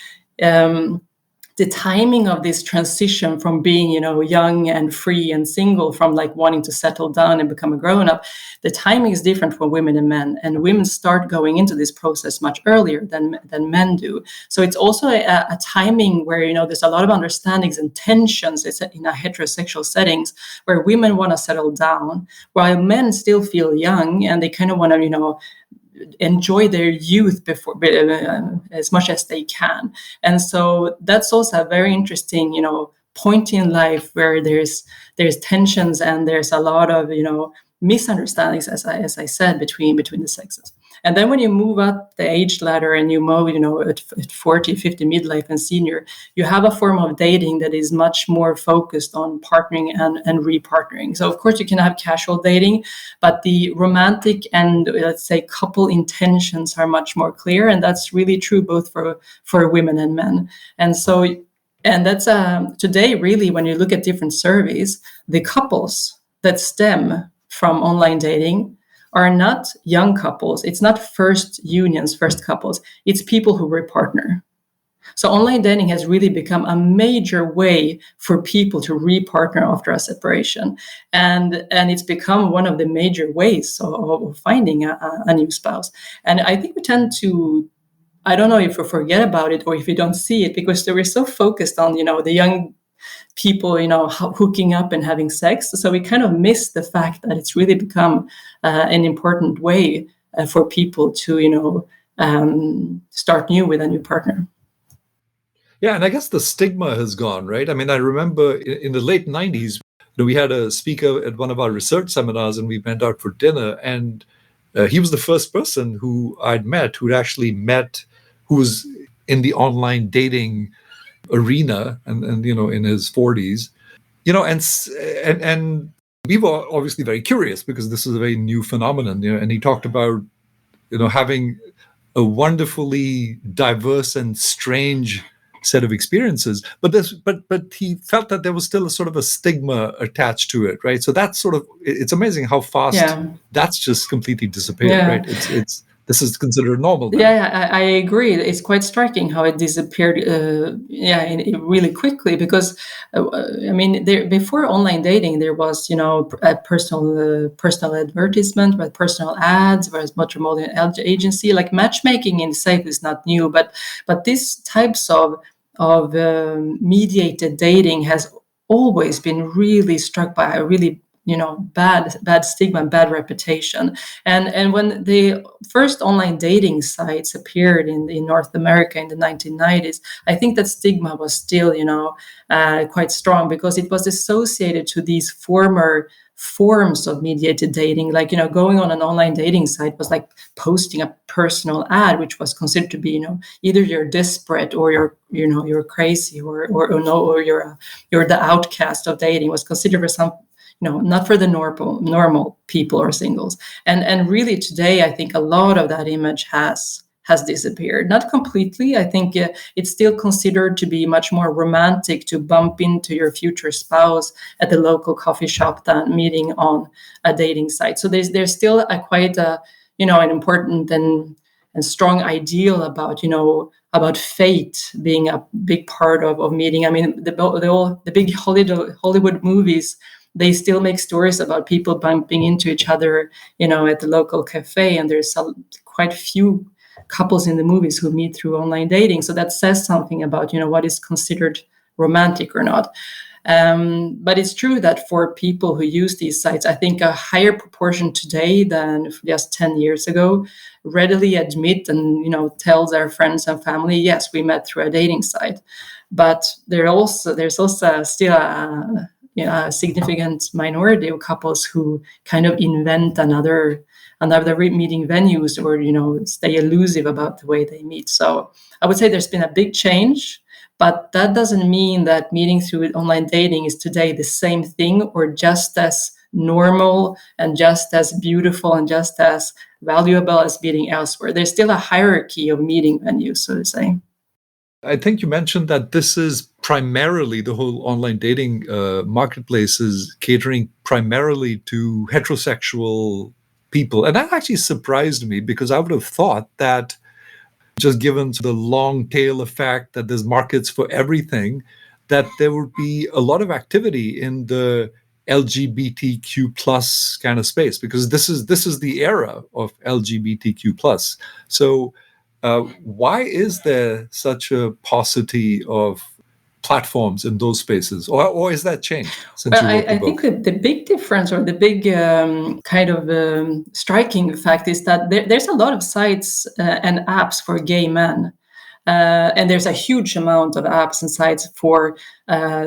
Speaker 3: timing of this transition from being, young and free and single, from like wanting to settle down and become a grown-up, the timing is different for women and men. And women start going into this process much earlier than men do. So it's also a timing where, there's a lot of understandings and tensions in a heterosexual settings where women want to settle down, while men still feel young and they kind of want to, enjoy their youth before as much as they can. And so that's also a very interesting, point in life where there's tensions and there's a lot of, misunderstandings, as I said, between the sexes. And then when you move up the age ladder and you move, at 40, 50, midlife and senior, you have a form of dating that is much more focused on partnering and repartnering. So of course you can have casual dating, but the romantic and let's say couple intentions are much more clear. And that's really true both for women and men. And that's today, really, when you look at different surveys, the couples that stem from online dating are not young couples. It's not first unions, first couples. It's people who repartner. So online dating has really become a major way for people to repartner after a separation. And it's become one of the major ways of finding a new spouse. And I think we tend to, I don't know if we forget about it or if we don't see it, because we're so focused on, the young people, hooking up and having sex. So we kind of miss the fact that it's really become an important way for people to, start new with a new partner.
Speaker 2: Yeah, and I guess the stigma has gone, right? I mean, I remember in the late 90s, we had a speaker at one of our research seminars and we went out for dinner, and he was the first person who I'd met who was in the online dating arena and in his 40s, and we were obviously very curious because this is a very new phenomenon, and he talked about having a wonderfully diverse and strange set of experiences, but he felt that there was still a sort of a stigma attached to it, right? So that's it's amazing how fast that's just completely disappeared, right? It's this is considered normal now.
Speaker 3: Yeah, I agree. It's quite striking how it disappeared. Really quickly, because before online dating, there was a personal advertisement, with personal ads, whereas matrimonial agency, like matchmaking in itself is not new, but these types of mediated dating has always been really struck by a really bad stigma and bad reputation. And when the first online dating sites appeared in North America in the 1990s, I think that stigma was still, quite strong, because it was associated to these former forms of mediated dating. Like, going on an online dating site was like posting a personal ad, which was considered to be, either you're desperate or you're crazy or you're the outcast of dating. It was considered for some not for the normal people or singles. And really today, I think a lot of that image has disappeared. Not completely. I think it's still considered to be much more romantic to bump into your future spouse at the local coffee shop than meeting on a dating site. So there's still quite an important and strong ideal about fate being a big part of meeting. I mean, the big Hollywood movies, they still make stories about people bumping into each other, at the local cafe, and there's quite few couples in the movies who meet through online dating. So that says something about, what is considered romantic or not. But it's true that for people who use these sites, I think a higher proportion today than just 10 years ago readily admit and, tell their friends and family, yes, we met through a dating site. But there's also still a significant minority of couples who kind of invent another meeting venues or, stay elusive about the way they meet. So I would say there's been a big change. But that doesn't mean that meeting through online dating is today the same thing or just as normal and just as beautiful and just as valuable as meeting elsewhere. There's still a hierarchy of meeting venues, so to say.
Speaker 2: I think you mentioned that this is primarily the whole online dating marketplace is catering primarily to heterosexual people. And that actually surprised me because I would have thought that just given the long tail effect that there's markets for everything, that there would be a lot of activity in the LGBTQ plus kind of space, because this is the era of LGBTQ plus. So why is there such a paucity of platforms in those spaces, or is that changed since you wrote the book?
Speaker 3: I think the big difference or the big striking fact is that there's a lot of sites and apps for gay men. And there's a huge amount of apps and sites for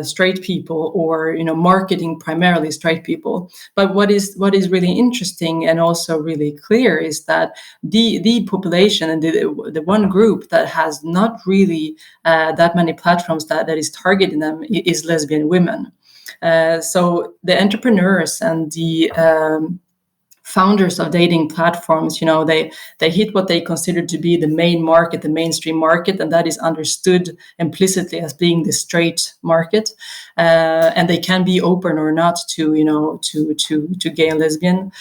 Speaker 3: straight people or marketing primarily straight people. But what is really interesting and also really clear is that the population and the one group that has not really that many platforms that is targeting them is lesbian women. So the entrepreneurs and the founders of dating platforms, they hit what they consider to be the main market, the mainstream market, and that is understood implicitly as being the straight market. And they can be open or not to gay and lesbian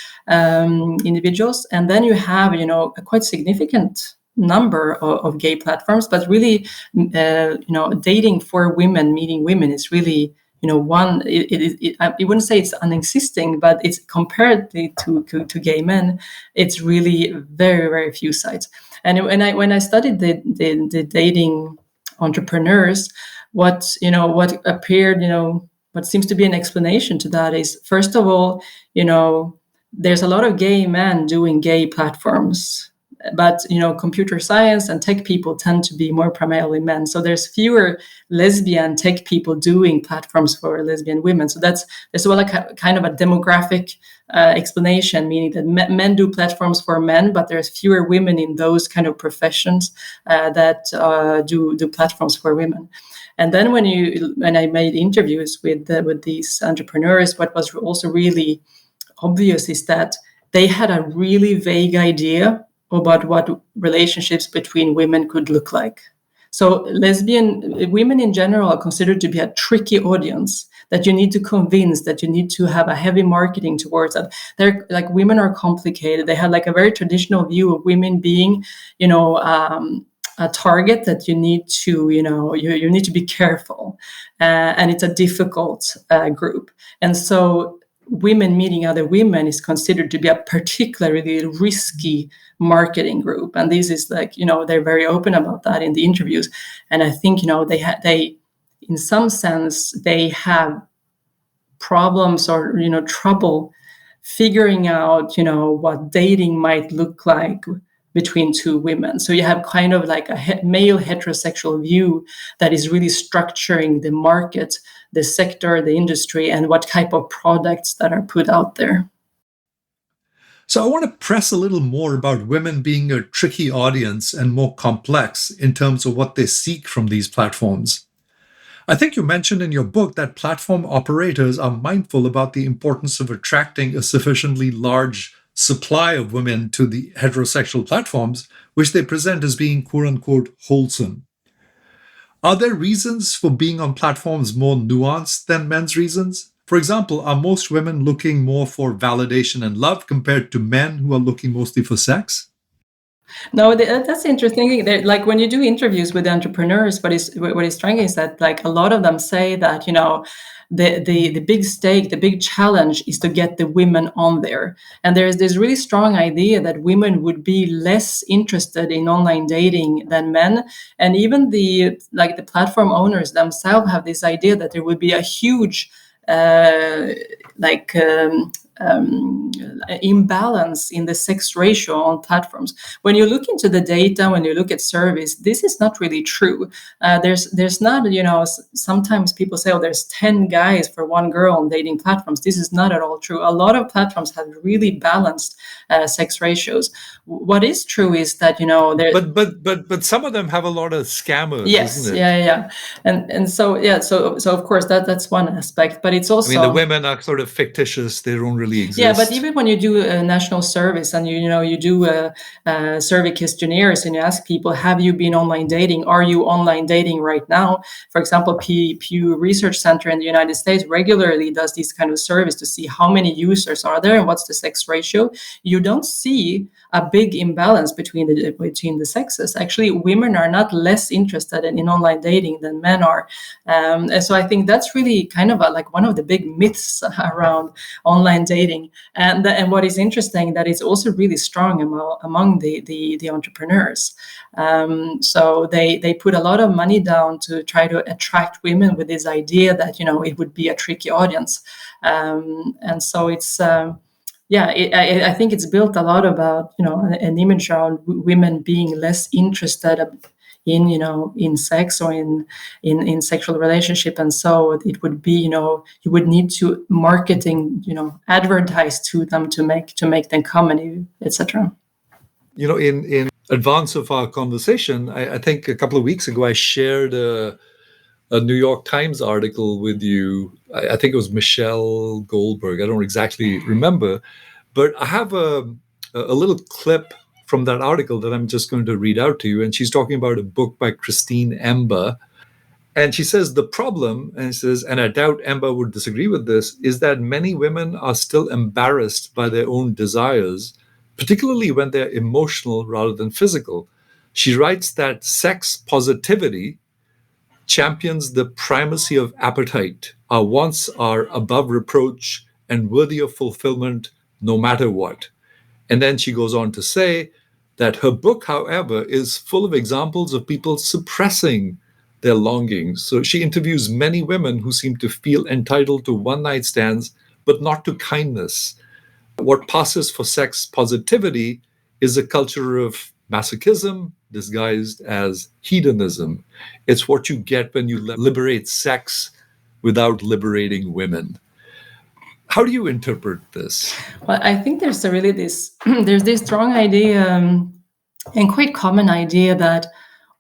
Speaker 3: individuals. And then you have, a quite significant number of gay platforms, but really, dating for women, meeting women is really I wouldn't say it's unexisting, but it's comparatively to gay men, it's really very, very few sites. And when I studied the dating entrepreneurs, what appeared, what seems to be an explanation to that is, first of all, there's a lot of gay men doing gay platforms. But computer science and tech people tend to be more primarily men. So there's fewer lesbian tech people doing platforms for lesbian women. So there's well a kind of a demographic explanation, meaning that men do platforms for men, but there's fewer women in those kind of professions that do platforms for women. And then when I made interviews with these entrepreneurs, what was also really obvious is that they had a really vague idea about what relationships between women could look like. So lesbian women in general are considered to be a tricky audience that you need to convince, that you need to have a heavy marketing towards that. They're like, women are complicated. They have like a very traditional view of women being, a target that you need to, you need to be careful. And it's a difficult group. And so women meeting other women is considered to be a particularly risky marketing group. And this is like, they're very open about that in the interviews. And I think, they in some sense, they have problems or, trouble figuring out, what dating might look like between two women. So you have kind of like a male heterosexual view that is really structuring the market, the sector, the industry, and what type of products that are put out there.
Speaker 2: So I want to press a little more about women being a tricky audience and more complex in terms of what they seek from these platforms. I think you mentioned in your book that platform operators are mindful about the importance of attracting a sufficiently large supply of women to the heterosexual platforms, which they present as being quote unquote wholesome. Are there reasons for being on platforms more nuanced than men's reasons? For example, are most women looking more for validation and love compared to men who are looking mostly for sex?
Speaker 3: No, that's interesting. Like when you do interviews with entrepreneurs, what is striking is that like a lot of them say that the big stake, the big challenge is to get the women on there. And there's this really strong idea that women would be less interested in online dating than men. And even the platform owners themselves have this idea that there would be a huge like imbalance in the sex ratio on platforms. When you look into the data, when you look at surveys, this is not really true. There's not, sometimes people say, oh, there's 10 guys for one girl on dating platforms. This is not at all true. A lot of platforms have really balanced sex ratios. What is true is that,
Speaker 2: But some of them have a lot of scammers,
Speaker 3: yes,
Speaker 2: isn't it?
Speaker 3: yeah. And so of course that's one aspect, but it's also,
Speaker 2: the women are sort of fictitious. They don't really exist.
Speaker 3: Yeah, but even when you do a national service and you do a survey questionnaires and you ask people, have you been online dating? Are you online dating right now? For example, Pew Research Center in the United States regularly does these kind of surveys to see how many users are there and what's the sex ratio. You don't see a big imbalance between the sexes. Actually, women are not less interested in online dating than men are. And so I think that's really kind of like one of the big myths around online dating. And what is interesting that it's also really strong among the entrepreneurs. So they put a lot of money down to try to attract women with this idea that it would be a tricky audience. And so it's I think it's built a lot about an image around women being less interested in sex or in sexual relationship, and so it would be you would need to marketing advertise to them to make them come, and etc.
Speaker 2: In advance of our conversation, I think a couple of weeks ago I shared a New York Times article with you. I think it was Michelle Goldberg. I don't exactly remember, but I have a little clip from that article that I'm just going to read out to you. And she's talking about a book by Christine Emba. And she says the problem, and she says, and I doubt Emba would disagree with this, is that many women are still embarrassed by their own desires, particularly when they're emotional rather than physical. She writes that sex positivity champions the primacy of appetite. Our wants are above reproach and worthy of fulfillment no matter what. And then she goes on to say that her book, however, is full of examples of people suppressing their longings. So she interviews many women who seem to feel entitled to one-night stands, but not to kindness. What passes for sex positivity is a culture of masochism disguised as hedonism. It's what you get when you liberate sex without liberating women. How do you interpret this?
Speaker 3: Well, I think there's this strong idea and quite common idea that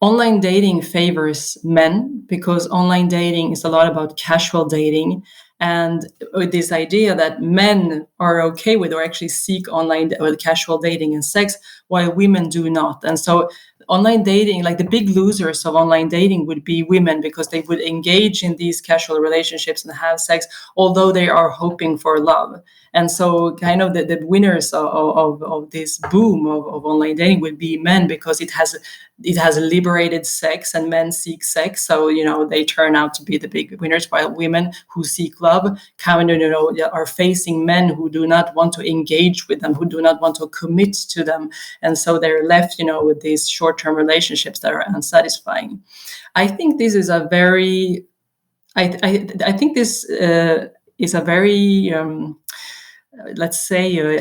Speaker 3: online dating favors men because online dating is a lot about casual dating, and with this idea that men are okay with or actually seek online or casual dating and sex while women do not. And so online dating, like the big losers of online dating would be women because they would engage in these casual relationships and have sex, although they are hoping for love. And so kind of the winners of this boom of online dating would be men because it has liberated sex and men seek sex. So, they turn out to be the big winners, while women who seek love are facing men who do not want to engage with them, who do not want to commit to them. And so they're left, with these short-term relationships that are unsatisfying. I think this is a very, I think this is a very, let's say,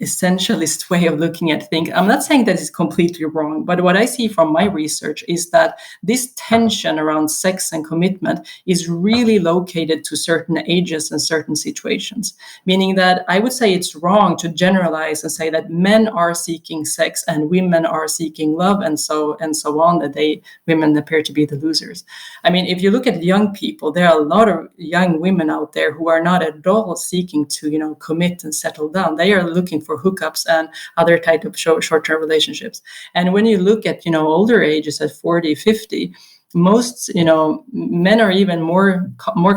Speaker 3: essentialist way of looking at things. I'm not saying that it's completely wrong, but what I see from my research is that this tension around sex and commitment is really located to certain ages and certain situations, meaning that I would say it's wrong to generalize and say that men are seeking sex and women are seeking love and so on, that women appear to be the losers. I mean, if you look at young people, there are a lot of young women out there who are not at all seeking to, commit and settle down. They are looking for hookups and other type of short-term relationships. And when you look at, older ages at 40, 50, most, men are even more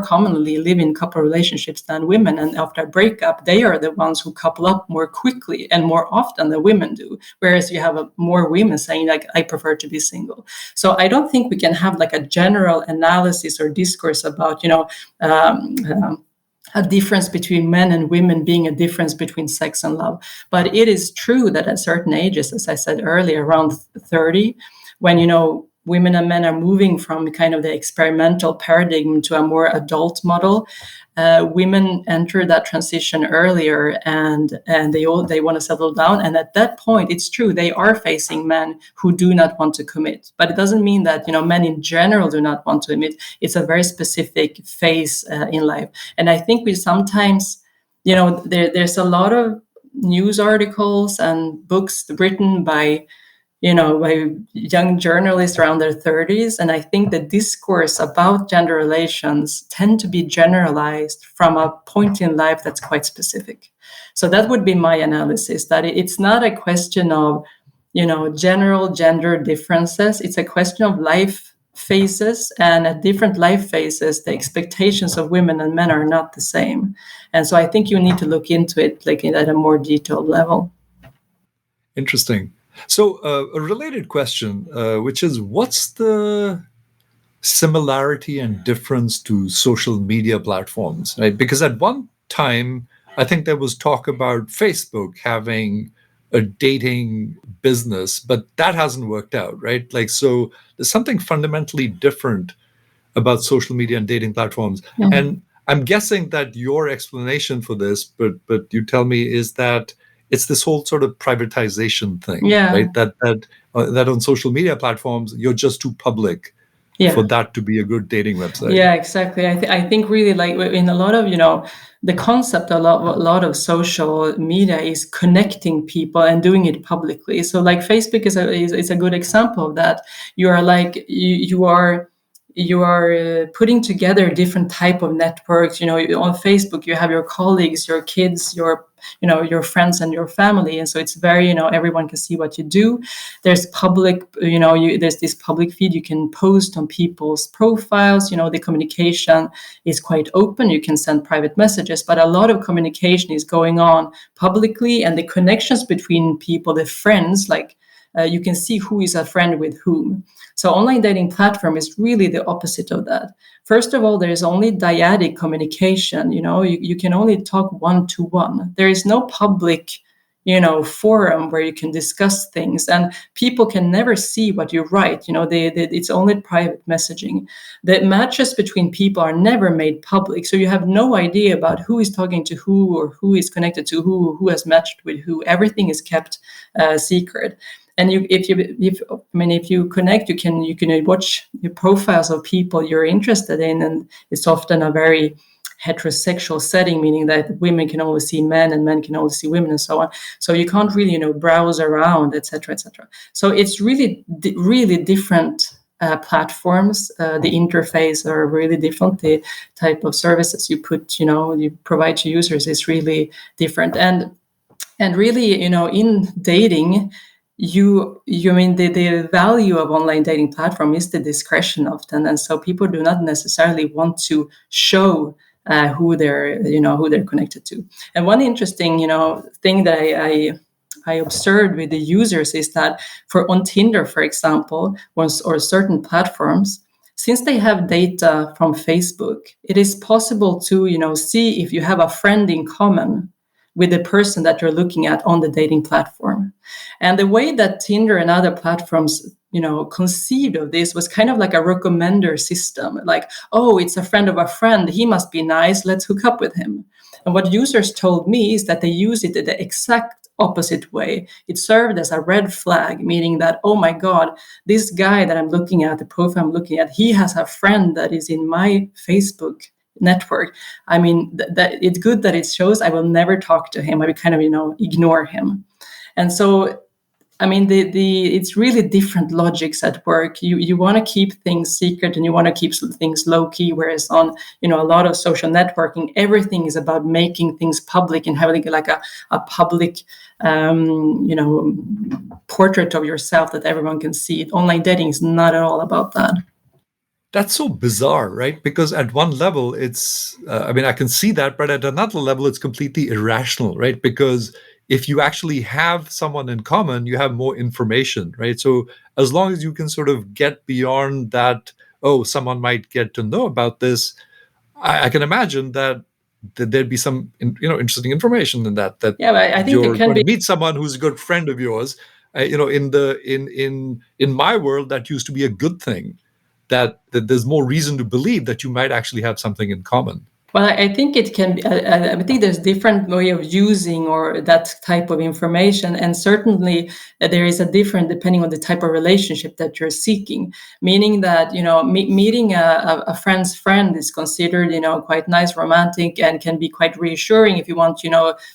Speaker 3: commonly live in couple relationships than women. And after a breakup, they are the ones who couple up more quickly and more often than women do. Whereas you have more women saying, like, I prefer to be single. So I don't think we can have like a general analysis or discourse about, a difference between men and women being a difference between sex and love. But it is true that at certain ages, as I said earlier, around 30, when, women and men are moving from kind of the experimental paradigm to a more adult model, women enter that transition earlier, and they want to settle down. And at that point, it's true, they are facing men who do not want to commit. But it doesn't mean that, men in general do not want to commit. It's a very specific phase in life. And I think we sometimes, there's a lot of news articles and books written by young journalists around their 30s. And I think the discourse about gender relations tend to be generalized from a point in life that's quite specific. So that would be my analysis, that it's not a question of, general gender differences. It's a question of life phases, and at different life phases, the expectations of women and men are not the same. And so I think you need to look into it like at a more detailed level.
Speaker 2: Interesting. So a related question, which is, what's the similarity and difference to social media platforms, right? Because at one time, I think there was talk about Facebook having a dating business, but that hasn't worked out, right? Like, so there's something fundamentally different about social media and dating platforms. Mm-hmm. And I'm guessing that your explanation for this, but you tell me, is that it's this whole sort of privatization thing, right? That on social media platforms, you're just too public for that to be a good dating website.
Speaker 3: Yeah, exactly. I think really, like, in a lot of, the concept, a lot of social media is connecting people and doing it publicly. So like Facebook is a good example of that. You are like, you are putting together different type of networks. On Facebook, you have your colleagues, your kids, your friends and your family. And so it's very, everyone can see what you do. There's public, there's this public feed you can post on people's profiles. The communication is quite open. You can send private messages, but a lot of communication is going on publicly, and the connections between people, the friends, like, you can see who is a friend with whom. So online dating platform is really the opposite of that. First of all, there is only dyadic communication. You can only talk one-to-one. There is no public, forum where you can discuss things, and people can never see what you write. It's only private messaging. The matches between people are never made public, so you have no idea about who is talking to who, or who is connected to who has matched with who. Everything is kept secret. And if you connect, you can watch your profiles of people you're interested in, and it's often a very heterosexual setting, meaning that women can only see men and men can only see women, and so on. So you can't really, browse around, etc., etc. So it's really different platforms. The interface are really different. The type of services you provide to users is really different. And really, in dating, the value of online dating platform is the discretion often, and so people do not necessarily want to show who they're connected to. And one interesting thing that I observed with the users is that on Tinder, for example, or certain platforms, since they have data from Facebook, it is possible to see if you have a friend in common with the person that you're looking at on the dating platform. And the way that Tinder and other platforms, conceived of this was kind of like a recommender system. Like, oh, it's a friend of a friend. He must be nice. Let's hook up with him. And what users told me is that they use it the exact opposite way. It served as a red flag, meaning that, oh my God, this guy that I'm looking at, the profile I'm looking at, he has a friend that is in my Facebook network. I mean, that it's good that it shows I will never talk to him. I will kind of, ignore him. And so, I mean, it's really different logics at work. You want to keep things secret and you want to keep things low key, whereas on, a lot of social networking, everything is about making things public and having like a public, portrait of yourself that everyone can see. Online dating is not at all about that.
Speaker 2: That's so bizarre, right? Because at one level, it's, I can see that, but at another level, it's completely irrational, right? Because if you actually have someone in common, you have more information, right? So as long as you can sort of get beyond that, oh, someone might get to know about this, I can imagine that there'd be some, interesting information in that. That
Speaker 3: yeah, I think
Speaker 2: you're going to meet someone who's a good friend of yours. In my world, that used to be a good thing. That there's more reason to believe that you might actually have something in common.
Speaker 3: Well, I think it can be, I think there's different way of using or that type of information. And certainly there is a different depending on the type of relationship that you're seeking, meaning that, meeting a friend's friend is considered, quite nice, romantic, and can be quite reassuring if you want,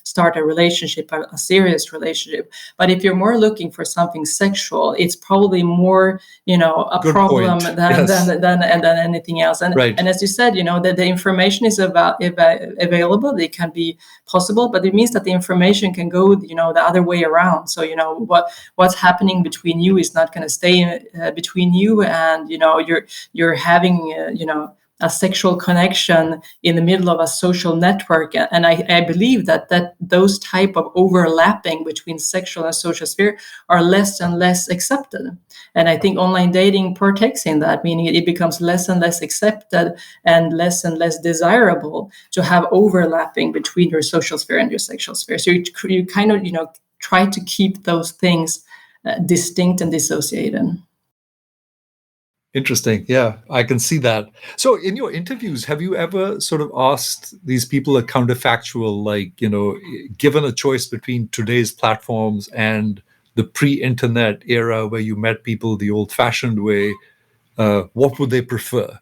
Speaker 3: start a relationship, a serious relationship. But if you're more looking for something sexual, it's probably more, a
Speaker 2: Good
Speaker 3: problem
Speaker 2: than
Speaker 3: anything else. And,
Speaker 2: right.
Speaker 3: And as you said, that the information is available, they can be possible, but it means that the information can go the other way around. So what's happening between you is not going to stay between you, and you're having a sexual connection in the middle of a social network. And I believe that those type of overlapping between sexual and social sphere are less and less accepted. And I think online dating partakes in that, meaning it becomes less and less accepted and less desirable to have overlapping between your social sphere and your sexual sphere. So you kind of, try to keep those things distinct and dissociated.
Speaker 2: Interesting. Yeah, I can see that. So in your interviews, have you ever sort of asked these people a counterfactual, like, given a choice between today's platforms and the pre-internet era where you met people the old-fashioned way, what would they prefer?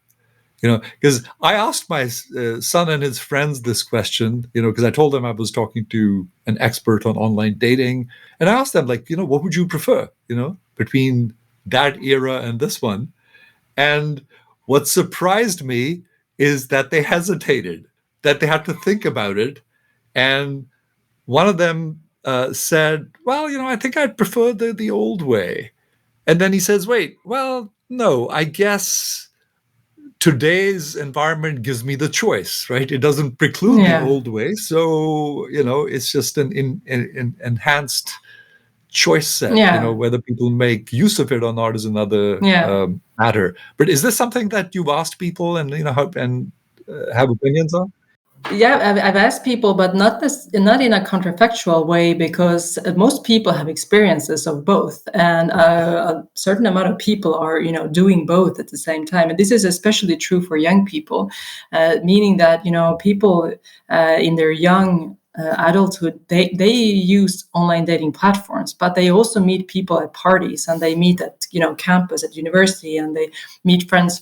Speaker 2: Because I asked my son and his friends this question, because I told them I was talking to an expert on online dating. And I asked them, like, what would you prefer, between that era and this one? And what surprised me is that they hesitated, that they had to think about it. And one of them said, well, I think I'd prefer the old way. And then he says, wait, well, no, I guess today's environment gives me the choice, right? It doesn't preclude the old way. So, it's just an enhanced choice set, whether people make use of it or not is another matter. But is this something that you've asked people and, have opinions on?
Speaker 3: Yeah, I've asked people, but not in a counterfactual way, because most people have experiences of both, and a certain amount of people are, doing both at the same time. And this is especially true for young people, meaning that people in their young adulthood, they use online dating platforms, but they also meet people at parties, and they meet at campus at university, and they meet friends,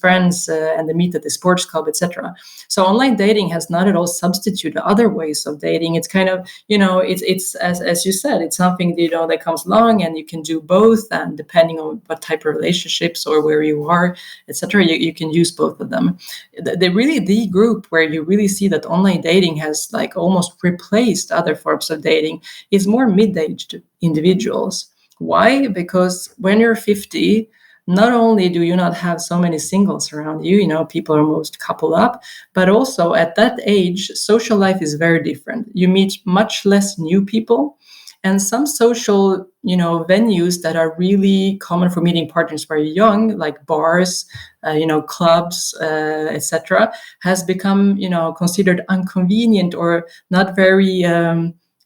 Speaker 3: and they meet at the sports club, etc. So online dating has not at all substituted other ways of dating. It's kind of it's as you said, it's something that comes along, and you can do both, and depending on what type of relationships or where you are, etc., you can use both of them. The group where you really see that online dating has like almost replaced other forms of dating is more mid-aged individuals. Why? Because when you're 50, not only do you not have so many singles around you, people are most coupled up, but also at that age, social life is very different. You meet much less new people, and some social, venues that are really common for meeting partners very young, like bars, clubs, etc., has become, considered inconvenient or not very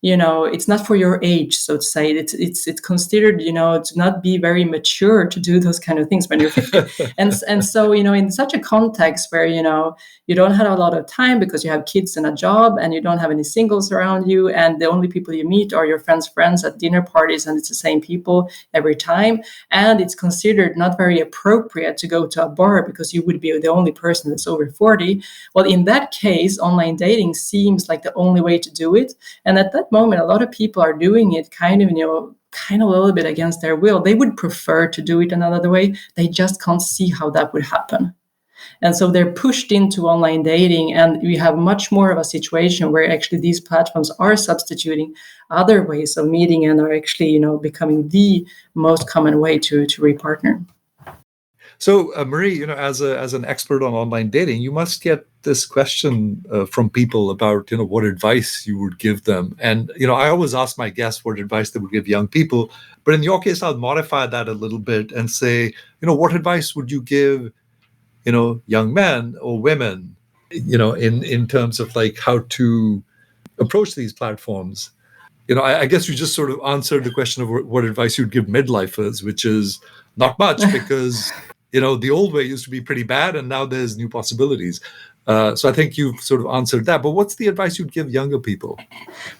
Speaker 3: it's not for your age, so to say. It's considered, to not be very mature to do those kind of things when you're 50. and so, in such a context where, you don't have a lot of time because you have kids and a job, and you don't have any singles around you, and the only people you meet are your friends at dinner parties, and it's the same people every time. And it's considered not very appropriate to go to a bar because you would be the only person that's over 40. Well, in that case, online dating seems like the only way to do it. And at that moment, a lot of people are doing it kind of a little bit against their will. They would prefer to do it another way. They just can't see how that would happen. And so they're pushed into online dating, and we have much more of a situation where actually these platforms are substituting other ways of meeting and are actually, becoming the most common way to repartner.
Speaker 2: So, Marie, as an expert on online dating, you must get this question from people about, what advice you would give them. And, I always ask my guests what advice they would give young people. But in your case, I'll modify that a little bit and say, what advice would you give, young men or women, in terms of like how to approach these platforms? I guess you just sort of answered the question of what advice you'd give midlifers, which is not much because the old way used to be pretty bad, and now there's new possibilities. So I think you've sort of answered that. But what's the advice you'd give younger people?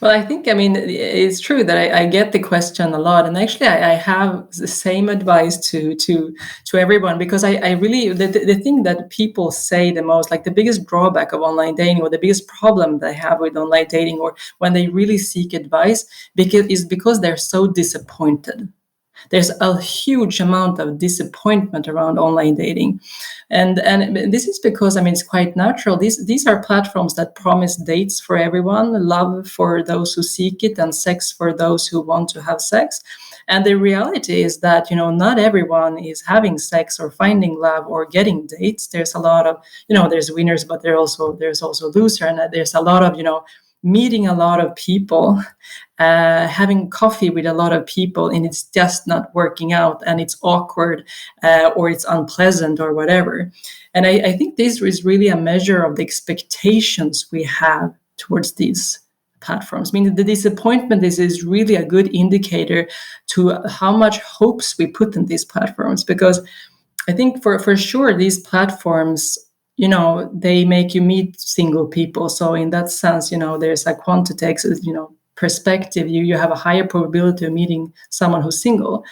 Speaker 3: Well, I think, it's true that I get the question a lot. And actually, I have the same advice to everyone, because I really, the thing that people say the most, like the biggest drawback of online dating, or the biggest problem they have with online dating, or when they really seek advice, because they're so disappointed. There's a huge amount of disappointment around online dating. And this is because, it's quite natural. These are platforms that promise dates for everyone, love for those who seek it, and sex for those who want to have sex. And the reality is that, not everyone is having sex or finding love or getting dates. There's a lot of, there's winners, but there's also losers. And there's a lot of, meeting a lot of people, having coffee with a lot of people, and it's just not working out, and it's awkward, or it's unpleasant, or whatever. And I think this is really a measure of the expectations we have towards these platforms. The disappointment is really a good indicator to how much hopes we put in these platforms, because I think for sure these platforms, they make you meet single people. So in that sense, there's a quantitative, perspective. You have a higher probability of meeting someone who's single.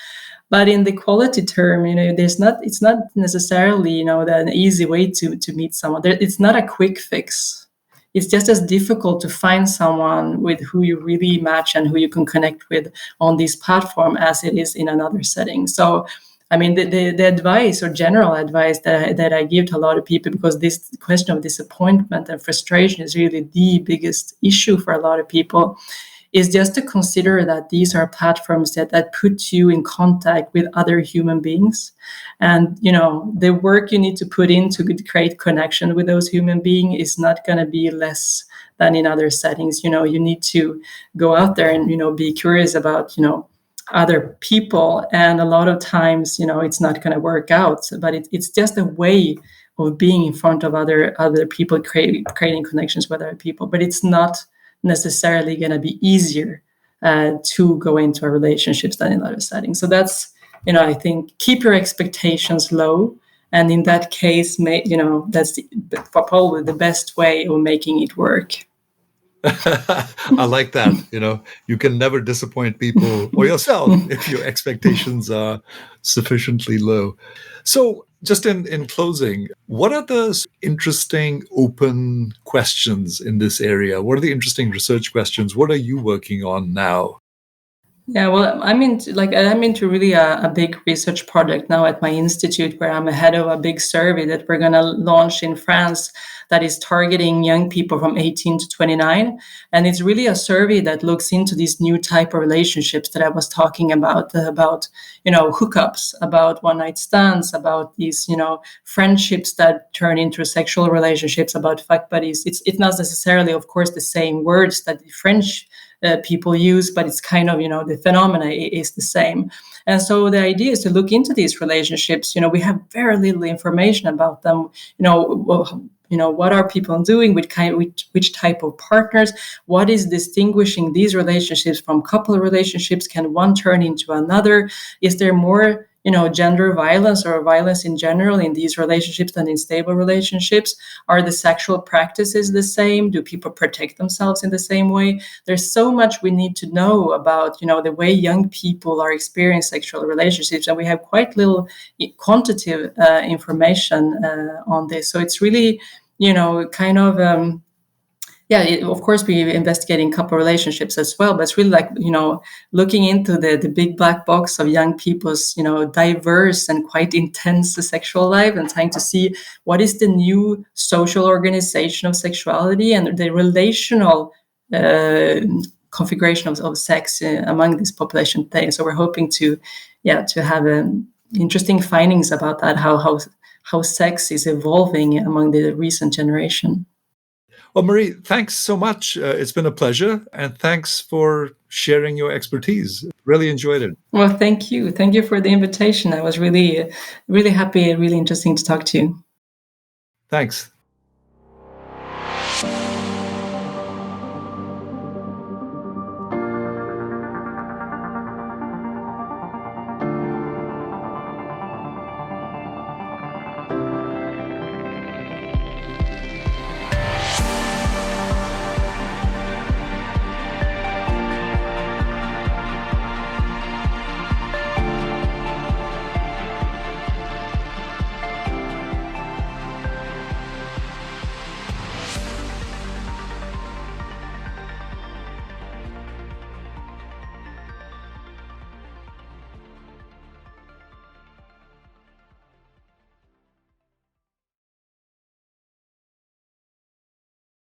Speaker 3: But in the quality term, it's not necessarily, an easy way to meet someone. It's not a quick fix. It's just as difficult to find someone with who you really match and who you can connect with on this platform as it is in another setting. So the advice, or general advice that I give to a lot of people, because this question of disappointment and frustration is really the biggest issue for a lot of people, is just to consider that these are platforms that put you in contact with other human beings. And, the work you need to put in to create connection with those human beings is not going to be less than in other settings. You need to go out there and, be curious about, other people, and a lot of times it's not going to work out, but it's just a way of being in front of other people, creating connections with other people. But it's not necessarily going to be easier to go into a relationships than in other settings. So that's, I think, keep your expectations low, and in that case, that's probably the best way of making it work.
Speaker 2: I like that. You can never disappoint people or yourself if your expectations are sufficiently low. So just in closing, what are the interesting open questions in this area? What are the interesting research questions? What are you working on now?
Speaker 3: Yeah, well, I'm into really a big research project now at my institute, where I'm ahead of a big survey that we're going to launch in France that is targeting young people from 18 to 29. And it's really a survey that looks into these new type of relationships that I was talking about hookups, about one-night stands, about these, friendships that turn into sexual relationships, about fuck buddies. It's not necessarily, of course, the same words that the French people use, but it's kind of, the phenomena is the same. And so the idea is to look into these relationships. We have very little information about them. what are people doing, which type of partners, what is distinguishing these relationships from couple relationships, can one turn into another, is there more gender violence or violence in general in these relationships than in stable relationships? Are the sexual practices the same? Do people protect themselves in the same way? There's so much we need to know about, the way young people are experiencing sexual relationships, and we have quite little quantitative information on this. So it's really, of course, we investigate in couple relationships as well, but it's really like, looking into the big black box of young people's, diverse and quite intense sexual life, and trying to see what is the new social organization of sexuality and the relational configuration of sex among this population today. So we're hoping to have interesting findings about that, how sex is evolving among the recent generation.
Speaker 2: Well, Marie, thanks so much. It's been a pleasure. And thanks for sharing your expertise. Really enjoyed it.
Speaker 3: Well, thank you. Thank you for the invitation. I was really, really happy and really interesting to talk to you.
Speaker 2: Thanks.